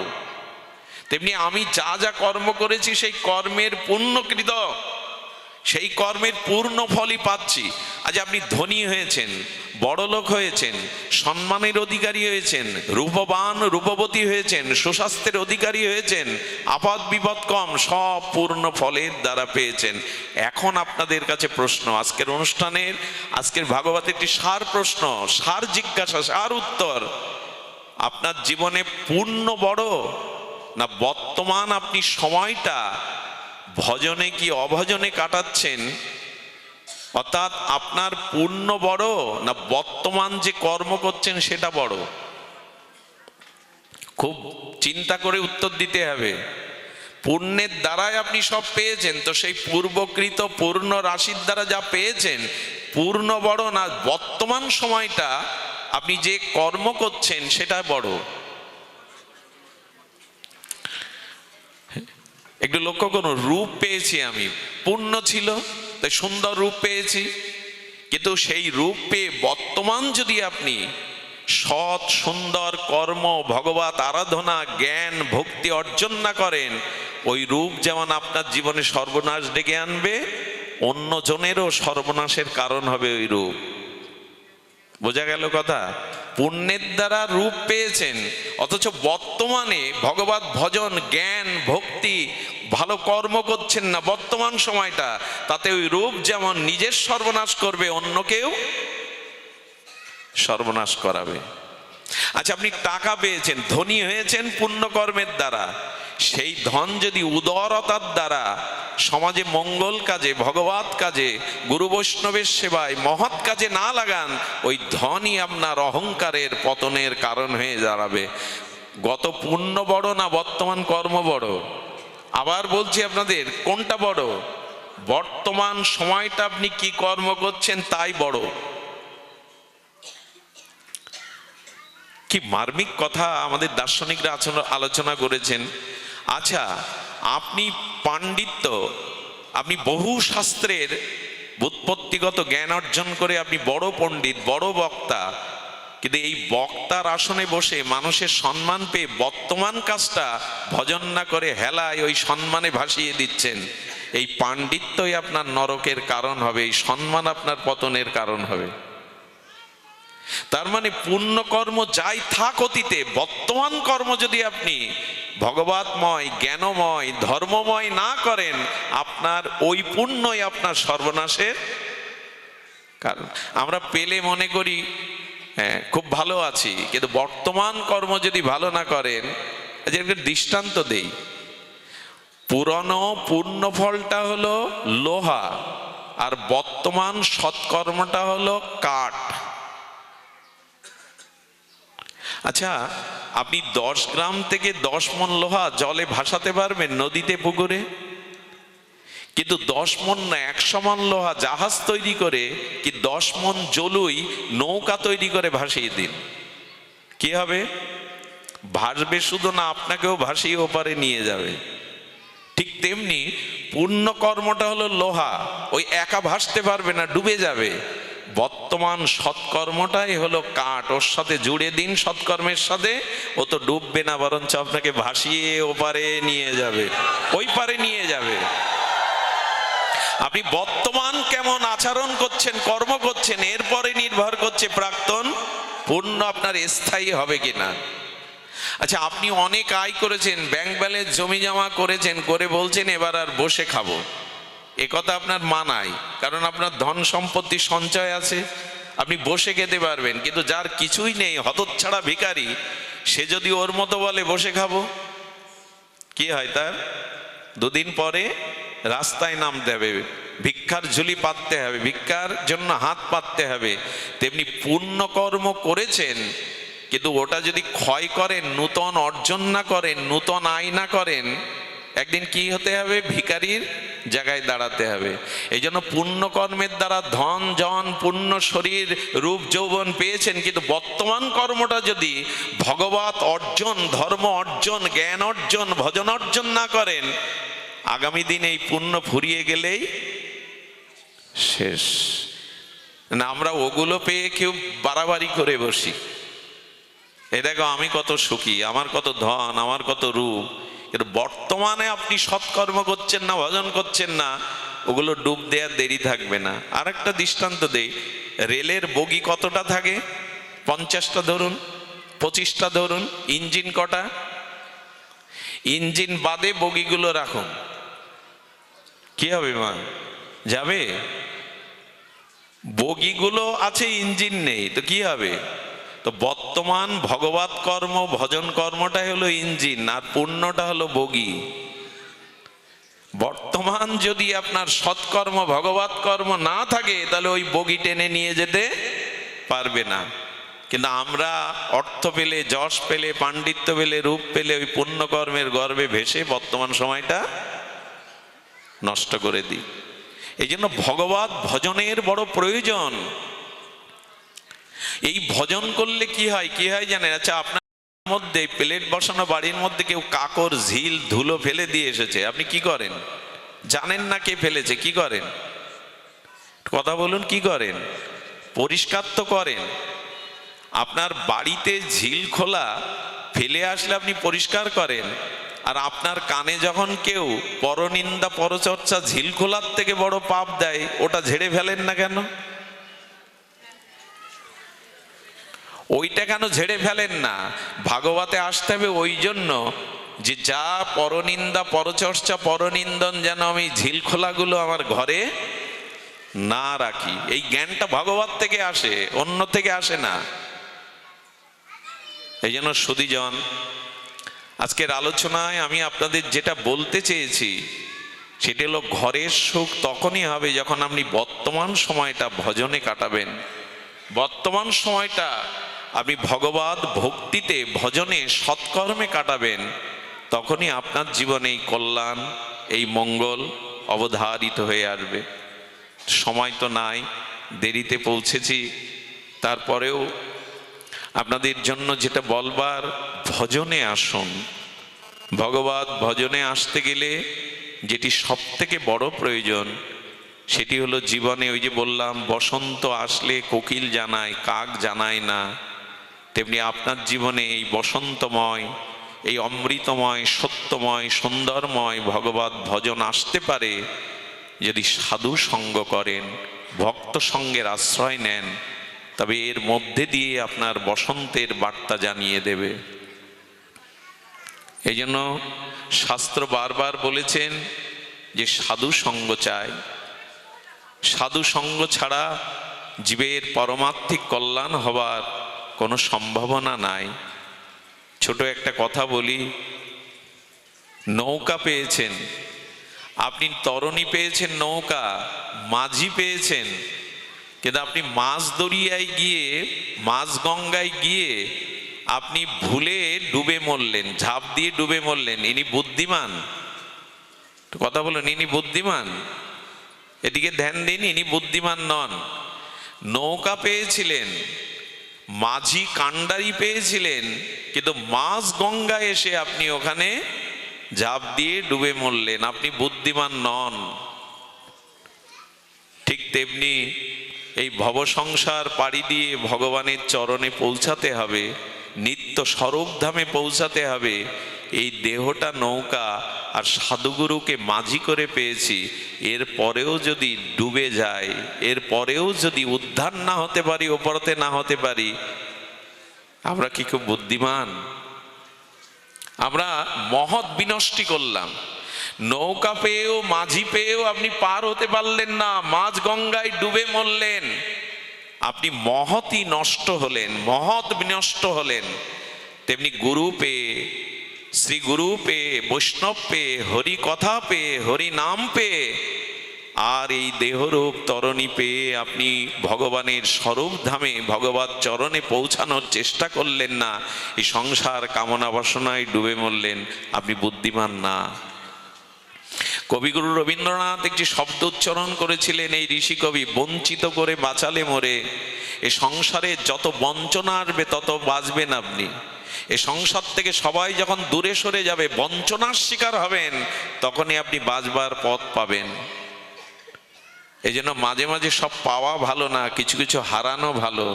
Speaker 2: তেমনি আমি যা যা কর্ম করেছি, সেই কর্মের পুণ্যকৃত, সেই কর্মের পূর্ণ ফলই পাচ্ছি। আজ আপনি ধনী হয়েছেন, বড়লোক হয়েছেন, সম্মানের অধিকারী হয়েছেন, রূপবান রূপবতী হয়েছেন, সুস্বাস্থ্যের অধিকারী হয়েছেন, আপদ বিপদ কম, সব পূর্ণ ফলের দ্বারা পেয়েছেন। এখন আপনাদের কাছে প্রশ্ন, আজকের অনুষ্ঠানের, আজকের ভাগবতের একটি সার প্রশ্ন, সার জিজ্ঞাসা, সার উত্তর। আপনার জীবনে পূর্ণ বড়, না বর্তমান আপনি সময়টা ভজনে কি অভজনে কাটাচ্ছেন? অর্থাৎ আপনার পূর্ণ বড়, না বর্তমান যে কর্ম করছেন সেটা বড়? খুব চিন্তা করে উত্তর দিতে হবে। পুণ্যের দ্বারাই আপনি সব পেয়েছেন, তো সেই পূর্বকৃত পূর্ণ রাশির দ্বারা যা পেয়েছেন পূর্ণ বড় না, বর্তমান সময়টা আপনি যে কর্ম করছেন সেটা বড়। একটু লক্ষ্য করুন, রূপ পেয়েছি আমি, পুণ্য ছিল তাই সুন্দর রূপ পেয়েছি, কিন্তু সেই রূপ পেয়ে বর্তমান যদি আপনি সৎ সুন্দর কর্ম, ভগবত আরাধনা, জ্ঞান, ভক্তি অর্জন না করেন, ওই রূপ যেমন আপনার জীবনে সর্বনাশ ডেকে আনবে, অন্যজনেরও সর্বনাশের কারণ হবে ওই রূপ। বোঝা গেল কথা? পুণ্যের দ্বারা রূপ পেয়েছেন, অথচ বর্তমানে ভগবত ভজন, জ্ঞান, ভক্তি, ভালো কর্ম করছেন না বর্তমান সময়টা, তাতে ওই রূপ যেমন নিজের সর্বনাশ করবে, অন্যকেও সর্বনাশ করাবে। আচ্ছা, আপনি টাকা পেয়েছেন, ধনী হয়েছেন পুণ্যকর্মের দ্বারা, সেই ধন যদি উদারতার দ্বারা সমাজে মঙ্গল কাজে, ভগবত কাজে, গুরু বৈষ্ণবের সেবায়, মহৎ কাজে না লাগান, ওই ধনই আপনার অহংকারের পতনের কারণ হয়ে দাঁড়াবে। গত পুণ্য বড় না বর্তমান কর্ম বড়? আবার বলছি আপনাদের, কোনটা বড়? বর্তমান সময়টা আপনি কি কর্ম করছেন তাই বড়। কি মার্মিক কথা আমাদের দার্শনিকরা আলোচনা করেছেন। আচ্ছা, আপনি পাণ্ডিত্য, আপনি বহু শাস্ত্রের ব্যুৎপত্তিগত জ্ঞান অর্জন করে আপনি বড় পণ্ডিত, বড় বক্তা, কিন্তু এই বক্তার আসনে বসে মানুষের সম্মান পেয়ে বর্তমান কাজটা ভজন না করে হেলায় ওই সম্মানে ভাসিয়ে দিচ্ছেন। এই পাণ্ডিত্যই আপনার নরকের কারণ হবে, এই সম্মান আপনার পতনের কারণ হবে। তার মানে পুণ্য কর্ম যাই থাক অতীতে, বর্তমান কর্ম যদি আপনি ভগবতময়, জ্ঞানময়, ধর্মময় না করেন, আপনার ওই পুণ্যই আপনার সর্বনাশের কারণ। আমরা পেলে মনে করি হ্যাঁ খুব ভালো আছি, কিন্তু বর্তমান কর্ম যদি ভালো না করেন, যে দৃষ্টান্ত দেই, পুরনো পূর্ণ ফলটা হলো লোহা আর বর্তমান সৎকর্মটা হলো কাঠ। আচ্ছা, আপনি 10 গ্রাম থেকে 10 মণ লোহা জলে ভাসাতে পারবেন নদীতে, পুকুরে? কিন্তু 10 মণ না 100 মণ লোহা জাহাজ তৈরি করে, কি 10 মণ জলুই নৌকা তৈরি করে ভাসিয়ে দিন, কি হবে? ভাসবে শুধু না, আপনাকেও ভাসিয়ে ওপারে নিয়ে যাবে। ঠিক তেমনি পুণ্য কর্মটা হলো লোহা, ওই একা ভাসতে পারবে না, ডুবে যাবে। বর্তমান সৎকর্মটাই হলো কাঠ, ওর সাথে জুড়ে দিন সৎকর্মের সাথে, ও তো ডুববে না, বরঞ্চ আপনাকে ভাসিয়ে ওপারে নিয়ে যাবে, ওই পারে নিয়ে যাবে। আপনি বর্তমান কেমন আচরণ করছেন, কর্ম করছেন, এরপরে নির্ভর করছে প্রাক্তন পুণ্য আপনার স্থায়ী হবে কিনা। আচ্ছা, আপনি অনেক আয় করেছেন, ব্যাংক ব্যালেন্স জমি জমা করেছেন, করে বলছেন এবার আর বসে খাবো, এ কথা আপনার মানায়, কারণ আপনার ধন সম্পত্তি সঞ্চয় আছে, আপনি বসে খেতে পারবেন। কিন্তু যার কিছুই নেই, হতচ্ছাড়া ভিখারি, সে যদি ওর মতো বলে বসে খাবো, কি হয় তার? দুদিন পরে রাস্তায় নামতে হবে, ভিক্ষার ঝুলি পাততে হবে, ভিক্ষার জন্য হাত পাততে হবে। তেমনি পুণ্য কর্ম করেছেন, কিন্তু ওটা যদি ক্ষয় করেন, নূতন অর্জন না করেন, নূতন আয় না করেন, একদিন কি হতে হবে? ভিখারির জায়গায় দাঁড়াতে হবে। এই জন্য পুণ্যকর্মের দ্বারা ধন জন, পুণ্য শরীর, রূপ যৌবন পেয়েছেন, কিন্তু বর্তমান কর্মটা যদি ভগবত অর্জন, ধর্ম অর্জন, জ্ঞান অর্জন, ভজন অর্জন না করেন, আগামী দিন এই পুণ্য ফুরিয়ে গেলেই শেষ। না, আমরা ওগুলো পেয়ে কেউ বাড়াবাড়ি করে বসি, এ দেখো আমি কত সুখী, আমার কত ধন, আমার কত রূপ, কিন্তু বর্তমানে আপনি সৎকর্ম করছেন না, ভজন করছেন না, ওগুলো ডুব দেওয়ার দেরি থাকবে না। আর একটা দৃষ্টান্ত দেই, রেলের বগি কতটা থাকে? 50টা ধরুন, 25টা ধরুন, ইঞ্জিন কটা? ইঞ্জিন বাদে বগিগুলো রাখুন, কি হবে মা? যাবে? বগিগুলো আছে, ইঞ্জিন নেই, তো কি হবে? তো বর্তমান ভগবত কর্ম, ভজন কর্মটাই হলো ইঞ্জিন, আর পুণ্যটা হলো বগি। বর্তমান যদি আপনার সৎকর্ম, ভগবত কর্ম না থাকে, তাহলে ওই বগি টেনে নিয়ে যেতে পারবে না। কিন্তু আমরা অর্থ পেলে, যশ পেলে, পাণ্ডিত্য পেলে, রূপ পেলে ওই পুণ্যকর্মের গর্ভে ভেসে বর্তমান সময়টা নষ্ট করে দিই। এই জন্য ভগবত ভজনের বড় প্রয়োজন। এই ভজন করলে কি হয়, কি হয় জানেন? আচ্ছা, আপনার মধ্যে প্লেট বসানো বাড়ির মধ্যে কেউ কাকর ঝিল ধুলো ফেলে দিয়ে এসেছে, আপনি কি করেন? জানেন না কে ফেলেছে, কি করেন? কথা বলুন, কি করেন? পরিষ্কার তো করেন। আপনার বাড়িতে ঝিল খোলা ফেলে আসলে আপনি পরিষ্কার করেন, আর আপনার কানে যখন কেউ পরনিন্দা পরচর্চা ঝিল খোলার থেকে বড় পাপ দেয়, ওটা ঝেড়ে ফেলেন না কেন? ওইটা কেন ঝেড়ে ফেলেন না? ভাগবতে আসতে হবে ওই জন্য যে যা পরনিন্দা পরচর্চা পরনিন্দন যেন আমি ঝিল খোলাগুলো আমার ঘরে না রাখি। এই জ্ঞানটা ভগবত থেকে আসে, অন্য থেকে আসে না। এই জন্য সুধীজন, আজকের আলোচনায় আমি আপনাদের যেটা বলতে চেয়েছি সেটা হলো, ঘরের সুখ তখনই হবে যখন আপনি বর্তমান সময়টা ভজনে কাটাবেন। বর্তমান সময়টা আপনি ভগবত ভক্তিতে, ভজনে, সৎকর্মে কাটাবেন। তখনই আপনার জীবনে এই কল্যাণ, এই মঙ্গল অবধারিত হয়ে আসবে। সময় তো নাই, দেরিতে পৌঁছেছি, তারপরেও আপনাদের জন্য যেটা বলবার, ভজনে আসুন। ভগবত ভজনে আসতে গেলে যেটি সব থেকে বড় প্রয়োজন সেটি হলো জীবনে, ওই যে বললাম বসন্ত আসলে কোকিল জানায়, কাক জানায় না, তেমনি আপনার জীবনে এই বসন্তময়, এই অমৃতময়, সত্যময়, সুন্দরময় ভগবত ভজন আসতে পারে যদি সাধু সঙ্গ করেন, ভক্ত সঙ্গের আশ্রয় নেন, তবে এর মধ্যে দিয়ে আপনার বসন্তের বার্তা জানিয়ে দেবে। এই জন্য শাস্ত্র বারবার বলেছেন যে সাধু সঙ্গ চাই। সাধু সঙ্গ ছাড়া জীবের পরমাত্মিক কল্যাণ হবার কোনো সম্ভাবনা নাই। ছোট একটা কথা বলি, নৌকা পেয়েছেন আপনি, তরণী পেয়েছেন, নৌকা, মাঝি পেয়েছেন, কিন্তু আপনি মাছ দরিয়ায় গিয়ে, মাছ গঙ্গায় গিয়ে আপনি ভুলে ডুবে মরলেন, ঝাঁপ দিয়ে ডুবে মরলেন। ইনি বুদ্ধিমান? কথা বলুন, ইনি বুদ্ধিমান? এদিকে ধ্যান দিন, ইনি বুদ্ধিমান নন। নৌকা পেয়েছিলেন, মাঝি কান্ডারি পেয়েছিলেন, কিন্তু মাছ গঙ্গায় এসে আপনি ওখানে ঝাঁপ দিয়ে ডুবে মরলেন, আপনি বুদ্ধিমান নন। ঠিক তেমনি এই ভব সংসার পাড়ি দিয়ে ভগবানের চরণে পৌঁছাতে হবে, নিত্য স্বরূপধামে পৌঁছাতে হবে। এই দেহটা নৌকা, আর সাধুগুরুকে মাঝি করে পেয়েছি, এর পরেও যদি ডুবে যায়, এর পরেও যদি উদ্ধার না হতে পারি, ওপরতে না হতে পারি, আমরা কি খুব বুদ্ধিমান? আমরা মহৎ বিনষ্টি করলাম। নৌকা পেয়েও, মাঝি পেয়েও আপনি পার হতে পারলেন না, মাঝ গঙ্গায় ডুবে মরলেন, আপনি মহৎই নষ্ট হলেন, মহৎ বিনষ্ট হলেন। তেমনি গুরু পেয়ে, শ্রী গুরু পেয়ে, বৈষ্ণব পেয়ে, হরি কথা পেয়ে, হরি নাম পেয়ে, আর এই দেহরূপ তরণী পেয়ে আপনি ভগবানের স্বরূপ ধামে, ভগবত চরণে পৌঁছানোর চেষ্টা করলেন না, এই সংসার কামনা বাসনায় ডুবে মরলেন, আপনি বুদ্ধিমান না। কবিগুরু রবীন্দ্রনাথ একটি শব্দ উচ্চারণ করেছিলেন, এই ঋষি কবি, বঞ্চিত করে বাঁচালে মোরে। এ সংসারে যত বঞ্চনা আসবে তত বাঁচবেন আপনি। এ সংসার থেকে সবাই যখন দূরে সরে যাবে, বঞ্চনার শিকার হবেন, তখনই আপনি বাঁচবার পথ পাবেন। এই জন্য মাঝে মাঝে সব পাওয়া ভালো না, কিছু কিছু হারানো ভালো।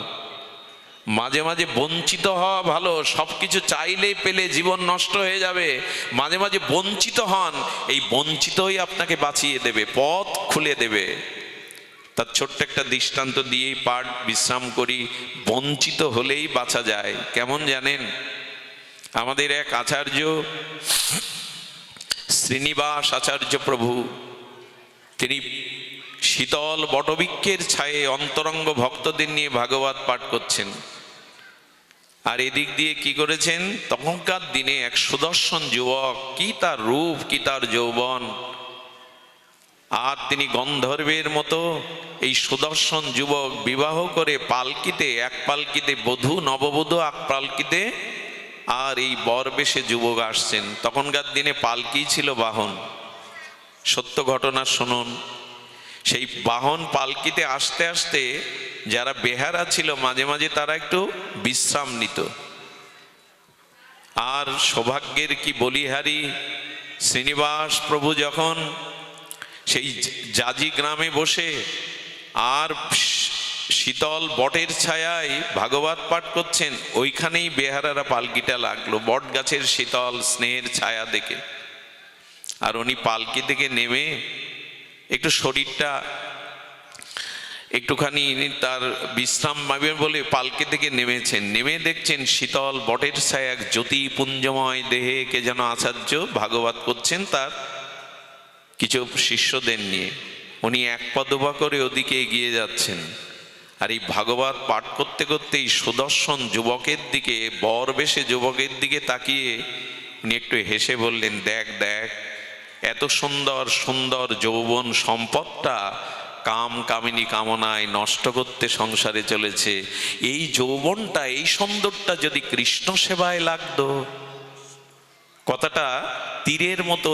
Speaker 2: মাঝে মাঝে বঞ্চিত হওয়া ভালো, সবকিছু চাইলেই পেলে জীবন নষ্ট হয়ে যাবে। মাঝে মাঝে বঞ্চিত হন, এই বঞ্চিতই আপনাকে বাঁচিয়ে দেবে, পথ খুলে দেবে। তার ছোট্ট একটা দৃষ্টান্ত দিয়েই পাঠ বিশ্রাম করি। বঞ্চিত হলেই বাঁচা যায়। কেমন জানেন? আমাদের এক আচার্য, শ্রীনিবাস আচার্য প্রভু, তিনি শীতল বটবৃক্ষের ছায়ে অন্তরঙ্গ ভক্তদের নিয়ে ভাগবত পাঠ করছেন। আর এদিক দিয়ে কি করেছেন, তখনকার দিনে এক সুদর্শন যুবক, কি তার রূপ, কি তার যৌবন, আর তিনি গন্ধর্বের মতো এই সুদর্শন যুবক বিবাহ করে পালকিতে, এক পালকিতে বধূ নববধূ, এক পালকিতে আর এই বর বেশে যুবক আসছেন। তখনকার দিনে পালকি ছিল বাহন, সত্য ঘটনা শুনুন। সেই বাহন পালকিতে আসতে আসতে যারা বেহারা ছিল মাঝে মাঝে তারা একটু বিশ্রাম নিত। আর সৌভাগ্যের কি বলিহারি শ্রীনিবাস প্রভু যখন সেই জাজি গ্রামে বসে আর শীতল বটের ছায়ায় ভাগবত পাঠ করছেন, ওইখানেই বেহারারা পালকিটা লাগলো বট গাছের শীতল স্নেহের ছায়া দেখে। আর উনি পালকি থেকে নেমে একটু শরীরটা একটুখানি তার বিশ্রাম পাবেন বলে পালকি থেকে নেমেছেন। নেমে দেখছেন শীতল বটের ছায়া এক জ্যোতিপুঞ্জময় দেহে কে যেন আচার্য ভাগবত করছেন তার কিছু শিষ্যদের নিয়ে। উনি এক পদবা করে ওদিকে এগিয়ে যাচ্ছেন। আর এই ভাগবত পাঠ করতে করতে এই সুদর্শন যুবকের দিকে, বর বেশে যুবকের দিকে তাকিয়ে উনি একটু হেসে বললেন, দেখ দেখ, এত সুন্দর সুন্দর যৌবন সম্পদটা কাম কামিনী কামনায় নষ্ট করতে সংসারে চলেছে। এই যৌবনটা, এই সুন্দরটা যদি কৃষ্ণ সেবায় লাগতো। কথাটা তীরের মতো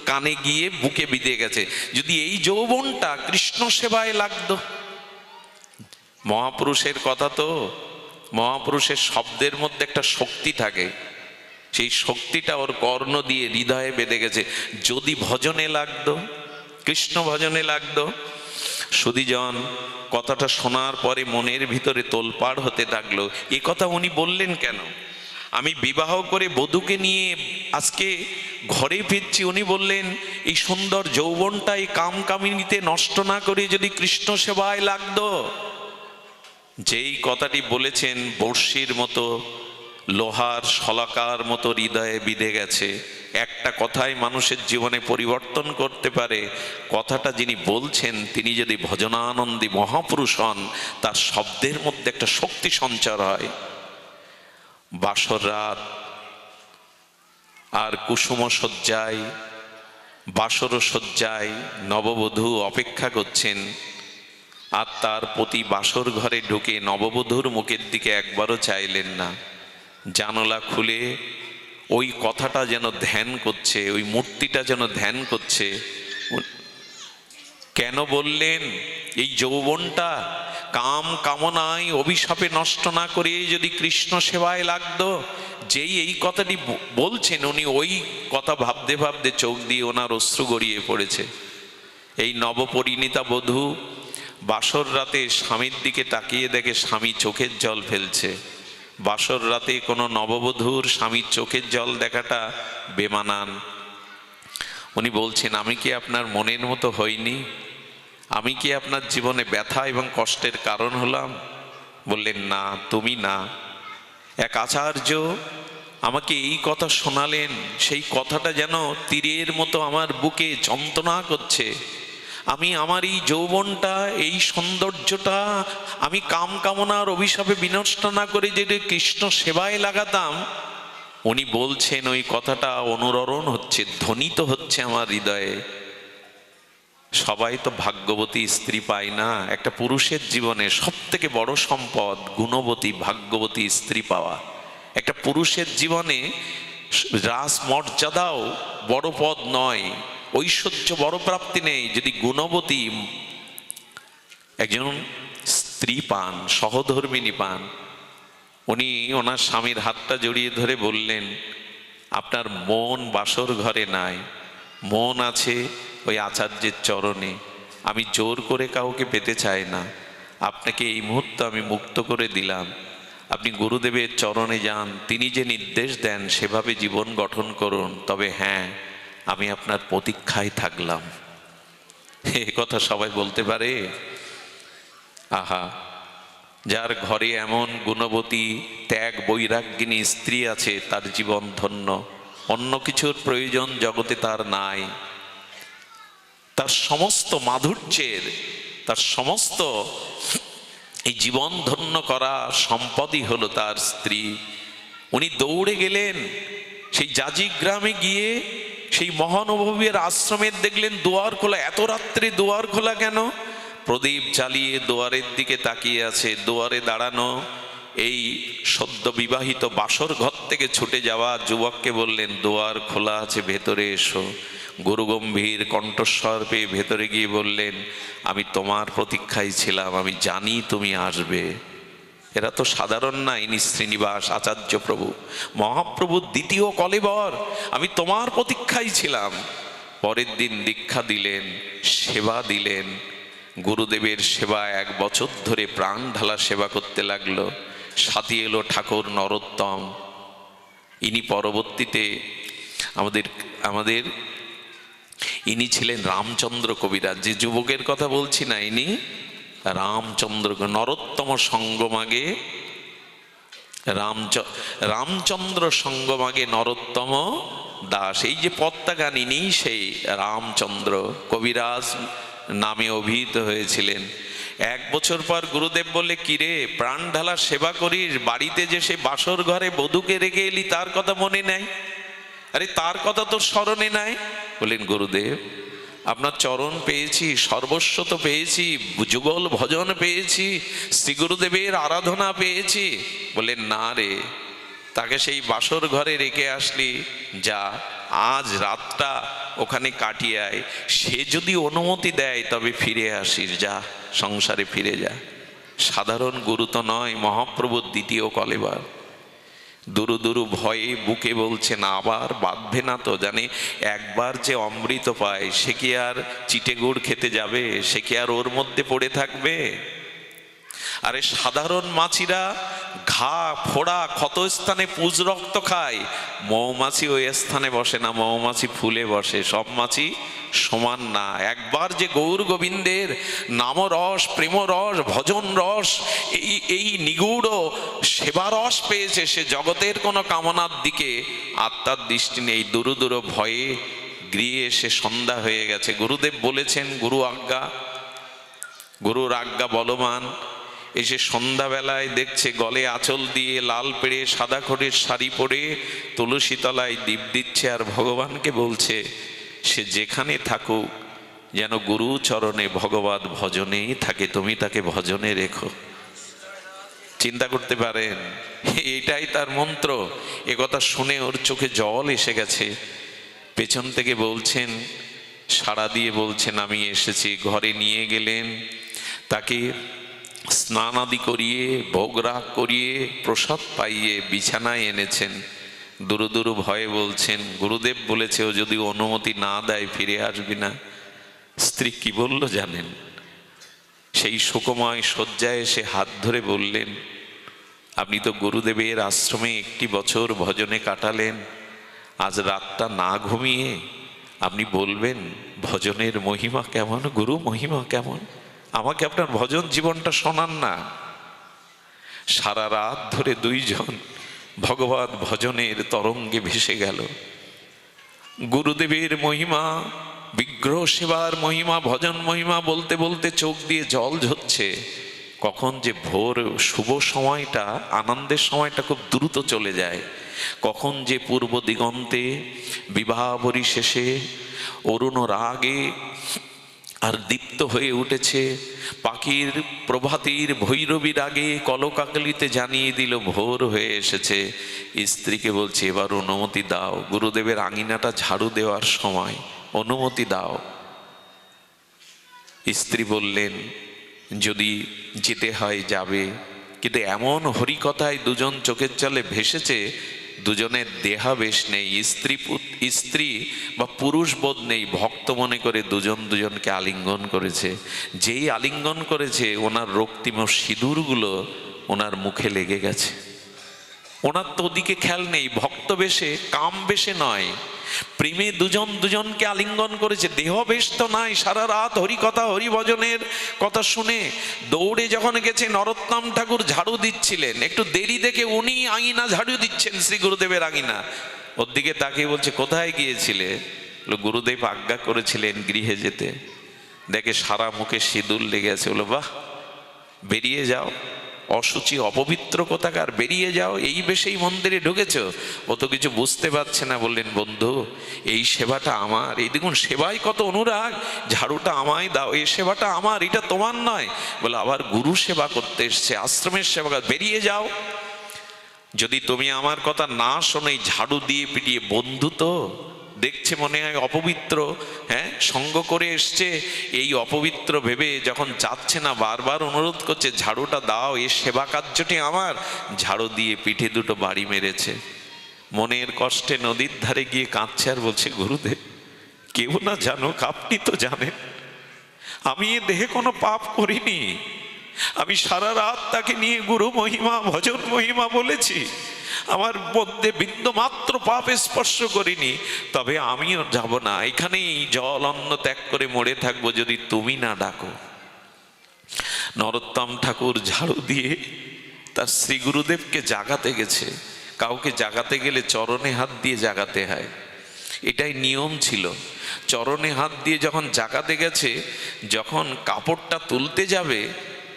Speaker 2: কানে গিয়ে বুকে বিঁধে গেছে। যদি এই যৌবনটা কৃষ্ণ সেবায় লাগতো। মহাপুরুষের কথা তো, মহাপুরুষের শব্দের মধ্যে একটা শক্তি থাকে, সেই শক্তিটা ওর কর্ণ দিয়ে হৃদয়ে বেঁধে গেছে। যদি ভজনে লাগতো, কৃষ্ণ ভজনে লাগতো। সুধীজন, কথাটা শোনার পরে মনের ভিতরে তোলপাড় হতে থাকলো। এ কথা উনি বললেন কেন? আমি বিবাহ করে বধূকে নিয়ে আজকে ঘরে ফিরছি, উনি বললেন এই সুন্দর যৌবনটা এই কাম কামিনীতে নষ্ট না করে যদি কৃষ্ণ সেবায় লাগতো। যেই কথাটি বলেছেন বর্ষির মতো, লোহার শলাকার মতো হৃদয়ে বিঁধে গেছে। একটা কথাই মানুষের জীবনে পরিবর্তন করতে পারে। কথাটা যিনি বলছেন তিনি যদি ভজনানন্দী মহাপুরুষ হন, তার শব্দের মধ্যে একটা শক্তি সঞ্চার হয়। বাসর রাত আর কুসুম শয্যায়, বাসর শয্যায় নববধূ অপেক্ষা করছেন। আর তার প্রতি বাসর ঘরে ঢুকে নববধূর মুখের দিকে একবারও চাইলেন না। জানলা খুলে ওই কথাটা যেন ধ্যান করছে, ওই মূর্তিটা যেন ধ্যান করছে। কেন বললেন? এই যৌবনটা কাম কামনায় অভিশাপে নষ্ট না করে যদি কৃষ্ণ সেবায় লাগতো। যেই এই কথাটি বলছেন উনি ওই কথা ভাবতে ভাবতে চোখ দিয়ে ওনার অশ্রু গড়িয়ে পড়েছে। এই নবপরিণীতা বধূ বাসর রাতে স্বামীর দিকে তাকিয়ে দেখে স্বামী চোখের জল ফেলছে। বাসর রাতে কোনো নববধূর স্বামীর চোখের জল দেখাটা বেমানান। উনি বলছেন, আমি কি আপনার মনের মতো হইনি? আমি কি আপনার জীবনে ব্যথা এবং কষ্টের কারণ হলাম? বললেন, না, তুমি না। এক আচার্য আমাকে এই কথা শোনালেন, সেই কথাটা যেন তীরের মতো আমার বুকে যন্ত্রণা করছে। আমি আমার এই যৌবনটা, এই সৌন্দর্যটা আমি কাম কামনার অভিশাপে বিনষ্ট না করে যদি কৃষ্ণ সেবায় লাগাতাম। উনি বলছেন ওই কথাটা অনুরণন হচ্ছে, ধ্বনিত হচ্ছে আমার হৃদয়ে। সবাই তো ভাগ্যবতী স্ত্রী পায় না। একটা পুরুষের জীবনে সব থেকে বড় সম্পদ গুণবতী ভাগ্যবতী স্ত্রী পাওয়া। একটা পুরুষের জীবনে রাস মর্যাদাও বড় পদ নয়, ঐশ্বর্য বড় প্রাপ্তি নেই, যদি গুণবতী একজন স্ত্রী পান, সহধর্মিণী পান। উনি ওনার স্বামীর হাতটা জড়িয়ে ধরে বললেন, আপনার মন বাসর ঘরে নাই, মন আছে ওই আচার্যের চরণে। আমি জোর করে কাউকে পেতে চাই না। আপনাকে এই মুহূর্তে আমি মুক্ত করে দিলাম। আপনি গুরুদেবের চরণে যান, তিনি যে নির্দেশ দেন সেভাবে জীবন গঠন করুন। তবে হ্যাঁ, আমি আপনার প্রতীক্ষায় থাকলাম। এ কথা সবাই বলতে পারে? আহা, যার ঘরে এমন গুণবতী ত্যাগ বৈরাগ্যিনী স্ত্রী আছে তার জীবন ধন্য। অন্য কিছুর প্রয়োজন জগতে তার নাই। তার সমস্ত মাধুর্যের, তার সমস্ত এই জীবন ধন্য করা সম্পদই হলো তার স্ত্রী। উনি দৌড়ে গেলেন সেই জাজি গ্রামে গিয়ে সেই মহানুভবের আশ্রমের দেখলেন দুয়ার খোলা। এত রাত্রে দুয়ার খোলা কেন? প্রদীপ জ্বালিয়ে দুয়ারের দিকে তাকিয়ে আছে। দুয়ারে দাঁড়ানো এই সদ্য বিবাহিত বাসর ঘর থেকে ছুটে যাওয়া যুবককে বললেন, দুয়ার খোলা আছে, ভেতরে এসো। গুরু গম্ভীর কণ্ঠস্বর পেয়ে ভেতরে গিয়ে বললেন, আমি তোমার প্রতীক্ষায় ছিলাম, আমি জানি তুমি আসবে। এরা তো সাধারণ না, ইনি শ্রীনিবাস আচার্য প্রভু, মহাপ্রভুর দ্বিতীয় কলেবর। আমি তোমার প্রতীক্ষায় ছিলাম। পরের দিন দীক্ষা দিলেন, সেবা দিলেন। গুরুদেবের সেবা 1 বছর ধরে প্রাণ ঢালা সেবা করতে লাগলো। সাথী এলো ঠাকুর নরোত্তম। ইনি পরবর্তীতে আমাদের ইনি ছিলেন রামচন্দ্র কবিরাজ। যে যুবকের কথা বলছি না, ইনি রামচন্দ্র। নরোত্তম সঙ্গমাগে রামচন্দ্র সঙ্গমাগে নরোত্তম দাস। এই যে পদ্মা গান, ইনি সেই রামচন্দ্র কবিরাজ নামে অভিহিত হয়েছিলেন। 1 বছর পর গুরুদেব বললে, কিরে প্রাণ ঢালা সেবা করিস, বাড়িতে যে সে বাসর ঘরে বধূকে রেখে এলি তার কথা মনে নাই? আরে তার কথা তোর স্মরণে নাই? বললেন, গুরুদেব আপনার চরণ পেয়েছি, সর্বস্ব তো পেয়েছি, যুগল ভজন পেয়েছি, শ্রী গুরুদেবের আরাধনা পেয়েছি। বললেন, না রে, তাকে সেই বাসর ঘরে রেখে আসলি, যা আজ রাতটা ওখানে কাটিয়ে আয়। সে যদি অনুমতি দেয় তবে ফিরে আসিস, যা সংসারে ফিরে যা। সাধারণ গুরু তো নয়, মহাপ্রভুর দ্বিতীয় কলেবার। দুরু দুরু ভয়ে বুকে বলছেন, আবার বাঁধবে না তো? জানে একবার যে অমৃত পায় সে কি আর চিটে গুড় খেতে যাবে? সে কি আর ওর মধ্যে পড়ে থাকবে? আরে সাধারণ মাছিরা ঘা ফোড়া ক্ষত স্থানে পুজ রক্ত খায়, মৌমাছি ওই স্থানে বসে না, মৌমাছি ফুলে বসে। সব মাছি সমান না। একবার যে গৌর গোবিন্দের নামরস, প্রেমরস, ভজন রস, এই নিগূঢ় সেবারস পেয়েছে, সে জগতের কোনো কামনার দিকে আত্মার দৃষ্টি নেই। দুরু দুরু ভয়ে গৃহে এসে সন্ধ্যা হয়ে গেছে। গুরুদেব বলেছেন, গুরুর আজ্ঞা বলবান। এসে সন্ধ্যাবেলায় দেখছে গলে আঁচল দিয়ে লাল পেড়ে সাদা খড়ের শাড়ি পরে তুলসী তলায় দীপ দিচ্ছে, আর ভগবানকে বলছে সে যেখানে থাকুক যেন গুরু চরণে ভগবত ভজনেই থাকে, তুমি তাকে ভজনে রেখো। চিন্তা করতে পারেন, এটাই তার মন্ত্র। এ কথা শুনে ওর চোখে জল এসে গেছে। পেছন থেকে বলছেন, সাড়া দিয়ে বলছেন, আমি এসেছি। ঘরে নিয়ে গেলেন, তাকে স্নান আদি করিয়ে ভোগ রাগ করিয়ে প্রসাদ পাইয়ে বিছানায় এনেছেন। দুরু দুরু ভয়ে বলছেন, গুরুদেব বলেছে ও যদি অনুমতি না দেয় ফিরে আসবি না। স্ত্রী কি বলল জানেন? সেই শোকময় শয্যায় এসে হাত ধরে বললেন, আপনি তো গুরুদেবের আশ্রমে 1 বছর ভজনে কাটালেন, আজ রাতটা না ঘুমিয়ে আপনি বলবেন ভজনের মহিমা কেমন, গুরু মহিমা কেমন? আমাকে আপনার ভজন জীবনটা শোনান না। সারা রাত ধরে 2 জন ভগবত ভজনের তরঙ্গে ভেসে গেল। গুরুদেবের মহিমা, বিগ্রহ সেবার মহিমা, ভজন মহিমা বলতে বলতে চোখ দিয়ে জল ঝরছে। কখন যে ভোর, শুভ সময়টা, আনন্দের সময়টা খুব দ্রুত চলে যায়। কখন যে পূর্ব দিগন্তে বিবাহাবরী শেষে অরুণ রাগে আর দীপ্ত হয়ে উঠেছে, পাখির প্রভাতীর ভৈরবীর আগে কলকাকলিতে জানিয়ে দিল ভোর হয়ে এসেছে। স্ত্রীকে বলছে, এবার অনুমতি দাও, গুরুদেবের আঙিনাটা ঝাড়ু দেওয়ার সময়, অনুমতি দাও। স্ত্রী বললেন, যদি যেতে হয় যাবে, কিন্তু এমন হরিকথায় 2 জন চোখের জলে ভেসেছে, দুজনের দেহাবেশ নেই, স্ত্রী বা পুরুষ বোধ নেই। ভক্ত মনে করে 2 জন দুজনকে আলিঙ্গন করেছে। যেই আলিঙ্গন করেছে, ওনার রক্তিম সিঁদুরগুলো ওনার মুখে লেগে গেছে। ওনার তো ওদিকে খেয়াল নেই, ভক্ত বেশে, কাম বেশে নয়, প্রেমে 2 জন দুজনকে আলিঙ্গন করেছে। দেহ বেশ তো নাই। সারা রাত হরিকথা হরিভজনের কথা শুনে দৌড়ে যখন গেছে, নরোত্তম ঠাকুর ঝাড়ু দিচ্ছিলেন, একটু দেরি দেখে উনি আঙিনা ঝাড়ু দিচ্ছেন, শ্রী গুরুদেবের আঙিনা। ওর দিকে তাকিয়ে বলছে, কোথায় গিয়েছিলে? গুরুদেব আজ্ঞা করেছিলেন গৃহে যেতে। দেখে সারা মুখে সিঁদুর লেগে আছে। বলো, বাহ, বেরিয়ে যাও। অসুচি অপবিত্র কোথাকার, বেরিয়ে যাও, এই বেশেই মন্দিরে ঢুকেছ। ও তো কিছু বুঝতে পারছে না। বললেন, বন্ধু এই সেবাটা আমার, এই দেখুন সেবায় কত অনুরাগ, ঝাড়ুটা আমায় দাও, এই সেবাটা আমার, এটা তোমার নয়। বলে আবার গুরু সেবা করতে এসছে, আশ্রমের সেবা, বেরিয়ে যাও। যদি তুমি আমার কথা না শোনো, এই ঝাড়ু দিয়ে পিটিয়ে, বন্ধু তো দেখছে মনে হয় অপবিত্র, হ্যাঁ সঙ্গ করে এসছে, এই অপবিত্র ভেবে যখন যাচ্ছে না, বারবার অনুরোধ করছে ঝাড়ুটা দাও, এই সেবা কার্যটি আমার। ঝাড়ু দিয়ে পিঠে দুটো বাড়ি মেরেছে। মনের কষ্টে নদীর ধারে গিয়ে কাঁদছে আর বলছে, গুরুদেব কেউ না জানুক, আপনি তো জানেন আমি এ দেহে কোনো পাপ করিনি। আমি সারা রাত তাকে নিয়ে গুরু মহিমা ভজন মহিমা বলেছি, আমার মধ্যে বিন্দু মাত্র পাপ স্পর্শ করিনি। তবে আমিও যাব না, এখানেই জল অন্ন ত্যাগ করে মরে থাকবো যদি তুমি না ডাকো। নরোত্তম ঠাকুর ঝাড়ু দিয়ে তার শ্রী গুরুদেবকে জাগাতে গেছে। কাউকে জাগাতে গেলে চরণে হাত দিয়ে জাগাতে হয়, এটাই নিয়ম ছিল। চরণে হাত দিয়ে যখন জাগাতে গেছে, যখন কাপড়টা তুলতে যাবে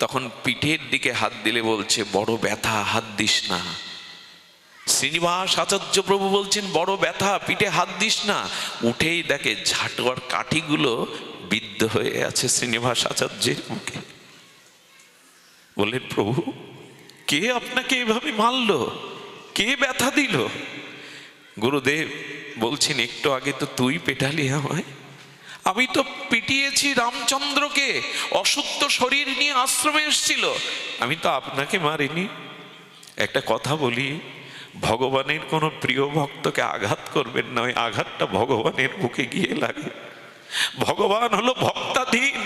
Speaker 2: তখন পিঠের দিকে হাত দিলে বলছে, বড় ব্যথা, হাত দিস না। শ্রীনিবাস আচার্য প্রভু বলছেন, বড় ব্যথা, পিঠে হাত দিস না। উঠেই দেখে ঝাঁটুয়ার কাঠিগুলো বিদ্ধ হয়ে আছে শ্রীনিবাস আচার্যের মুখে। বললেন, প্রভু কে আপনাকে এভাবে মারল, কে ব্যথা দিল? গুরুদেব বলছেন, একটু আগে তো তুই পেটালি আমায়, আমি তো পিটিয়েছি রামচন্দ্রকে, অশুদ্ধ শরীর নিয়ে আশ্রমে এসেছিল, আমি তো আপনাকে মারিনি। একটা কথা বলি, ভগবানের কোনো প্রিয় ভক্তকে আঘাত করবেন না, ওই আঘাতটা ভগবানের বুকে গিয়ে লাগে। ভগবান হলো ভক্তাধীন।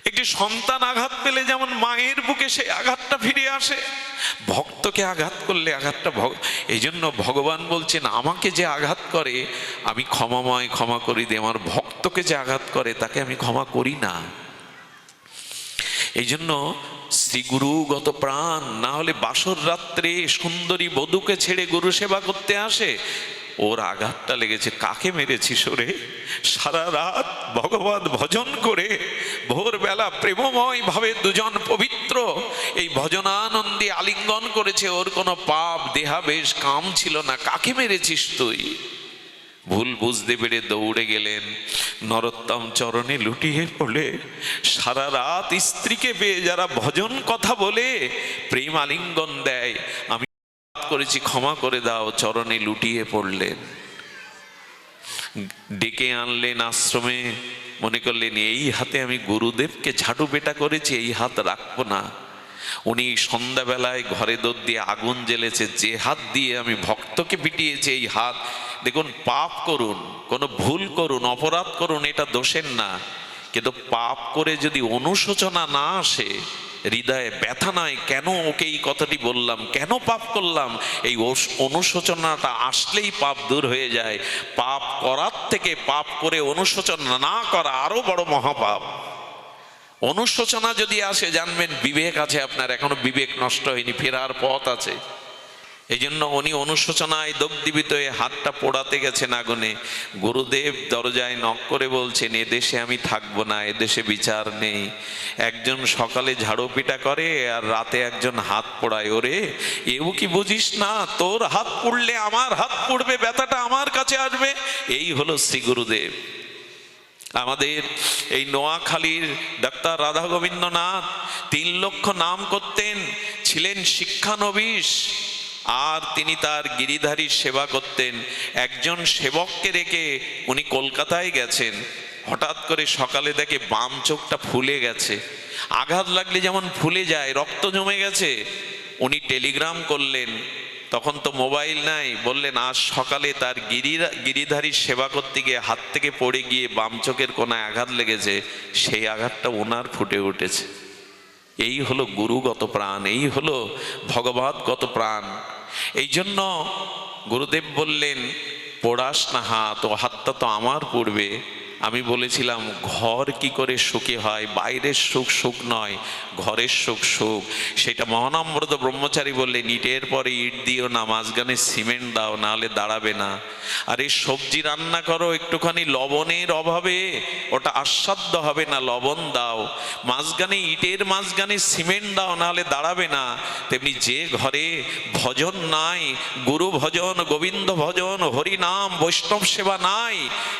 Speaker 2: একটি সন্তান আঘাত পেলে যেমন মায়ের বুকে সেই আঘাতটা ফিরে আসে, ভক্তকে আঘাত করলে আঘাতটা এই জন্য ভগবান বলছেন, আমাকে যে আঘাত করে আমি ক্ষমাময়, ক্ষমা করি দিই, আমার ভক্তকে যে আঘাত করে তাকে আমি ক্ষমা করি না। এই জন্য শ্রীগুরুগত প্রাণ, না হলে বাসর রাত্রে সুন্দরী বধূকে ছেড়ে গুরু সেবা করতে আসে। ওর আঘাতটা লেগেছে, কাকে মেরেছিস ওরে? সারা রাত ভগবত ভজন করে ভোরবেলা প্রেমময় ভাবে দুজন পবিত্র এই ভজনানন্দে আলিঙ্গন করেছে, ওর কোনো পাপ দেহাবেশ কাম ছিল না, কাকে মেরেছিস তুই? ভুল বুঝতে পেরে দৌড়ে গেলেন, নরোত্তম চরণে লুটিয়ে পড়লে। সারা রাত স্ত্রীকে পেয়ে যারা ভজন কথা বলে প্রেম আলিঙ্গন দেয়, আমি করেছি ক্ষমা করে দাও, চরণে লুটিয়ে পড়লেন। ডেকে আনলেন আশ্রমে, মনে করলেন এই হাতে আমি গুরুদেবকে ঝাঁটু পেটা করেছি, এই হাত রাখবো না। উনি সন্ধ্যাবেলায় ঘরে দৌড় দিয়ে আগুন জ্বেলেছে, যে হাত দিয়ে আমি ভক্তকে পিটিয়েছি এই হাত, দেখুন পাপ করুন, কোনো ভুল করুন, অপরাধ করুন, এটা দোষের না, কিন্তু পাপ করে যদি অনুশোচনা না আসে, হৃদয়ে ব্যথা নয়, কেন ওকে এই কথাটি বললাম, কেন পাপ করলাম, এই অনুশোচনাটা আসলেই পাপ দূর হয়ে যায়। পাপ করার থেকে পাপ করে অনুশোচনা না করা আরো বড় মহাপাপ। অনুশোচনা যদি আসে, জানবেন বিবেক আছে আপনার, এখনো বিবেক নষ্ট হয়নি, ফেরার পথ আছে। এই জন্য উনি অনুশোচনায় দগ্ধীভূত হয়ে হাতটা পোড়াতে গেছেন আগুনে। গুরুদেব দরজায় নক করে বলছেন, এদেশে আমি থাকবো না, এদেশে বিচার নেই। একজন সকালে ঝাড়ু পিটা করে আর রাতে একজন হাত পোড়ায়, ওরে এও কি বুঝিস না, তোর হাত পুড়লে আমার হাত পুড়বে, ব্যথাটা আমার কাছে আসবে। এই হলো শ্রী গুরুদেব। আমাদের এই নোয়াখালীর ডাক্তার রাধা গোবিন্দনাথ 3 লক্ষ নাম করতেন, ছিলেন শিক্ষানবিশ, আর তিনি তার গিরিধারীর সেবা করতেন। একজন সেবককে রেখে উনি কলকাতায় গেছেন, হঠাৎ করে সকালে দেখে বাম চোখটা ফুলে গেছে, আঘাত লাগলে যেমন ফুলে যায়, রক্ত জমে গেছে। উনি টেলিগ্রাম করলেন, তখন তো মোবাইল নাই, বললেন আজ সকালে তার গিরিধারীর সেবা করতে গিয়ে হাত থেকে পড়ে গিয়ে বাম চোখের কোনায় আঘাত লেগেছে, সেই আঘাতটা ওনার ফুটে উঠেছে। এই হলো গুরুগত প্রাণ, এই হলো ভগবৎগত প্রাণ। এই জন্য গুরুদেব বললেন, পোড়াস না হাত, ও হাতটা তো আমার পড়বে। আমি বলেছিলাম ঘর কি করে সুখী হয়, বাইরের সুখ সুখ নয়, ঘরের সুখ সুখ। সেটা মহানম্রত ব্রহ্মচারী বললেন, ইটের পরে ইট দিও না, মাঝখানে সিমেন্ট দাও, নাহলে দাঁড়াবে না। আরে সবজি রান্না করো, একটুখানি লবণের অভাবে ওটা আস্বাদ্য হবে না, লবণ দাও। মাঝখানে ইটের মাঝখানে সিমেন্ট দাও, নাহলে দাঁড়াবে না। তেমনি যে ঘরে ভজন নাই, গুরু ভজন, গোবিন্দ ভজন, হরি নাম, বৈষ্ণব সেবা নাই,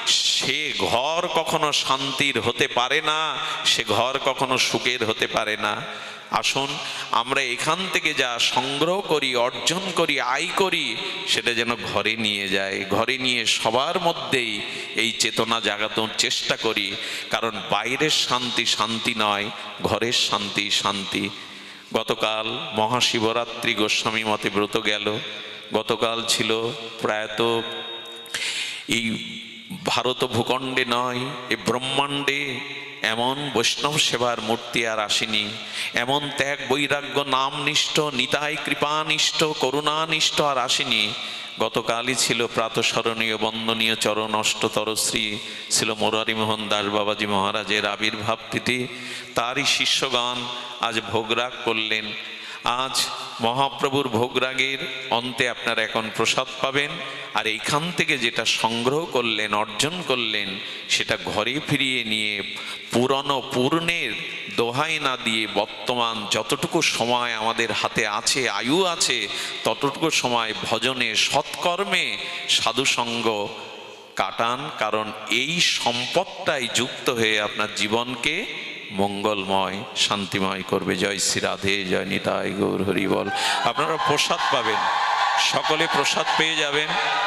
Speaker 2: সে ঘর কখনো শান্তির হতে পারে না, সে ঘর কখনো সুখের হতে পারে না। আসুন আমরা এখান থেকে যা সংগ্রহ করি, অর্জন করি, আয় করি, সেটা যেন ঘরে নিয়ে যায়, ঘরে নিয়ে সবার মধ্যেই এই চেতনা জাগানোর চেষ্টা করি। কারণ বাইরের শান্তি শান্তি নয়, ঘরের শান্তি শান্তি। গতকাল মহাশিবরাত্রি গোস্বামী মতে ব্রত গেল। গতকাল ছিল প্রায়ত এই ভারত ভূখণ্ডে নয়, এই ব্রহ্মাণ্ডে এমন বৈষ্ণব সেবার মূর্তি আর আসেনি, এমন ত্যাগ বৈরাগ্য নামনিষ্ঠ, নিতাই কৃপানিষ্ঠ, করুণানিষ্ঠ আর আসেনি। গতকালই ছিল প্রাতঃস্মরণীয় বন্দনীয় চরণ অষ্টতর শ্রী ছিল মুরারি মোহন দাস বাবাজি মহারাজের আবির্ভাব তিথি। তারই শিষ্যগণ আজ ভোগরাগ করলেন। আজ মহাপ্রভুর ভোগরাগের অন্তে আপনারা এখন প্রসাদ পাবেন। আর এইখান থেকে যেটা সংগ্রহ করলেন, অর্জন করলেন, সেটা ঘরে ফিরিয়ে নিয়ে পুরনো পূর্ণের দোহাই না দিয়ে বর্তমান যতটুকু সময় আমাদের হাতে আছে, আয়ু আছে, ততটুকু সময় ভজনে, সৎকর্মে, সাধুসঙ্গ কাটান। কারণ এই সম্পদটাই যুক্ত হয়ে আপনার জীবনকে মঙ্গলময়, শান্তিময় করবে। জয় শ্রী রাধে, জয় নিতাই গৌর হরি বল। আপনারা প্রসাদ পাবেন, সকলে প্রসাদ পেয়ে যাবেন।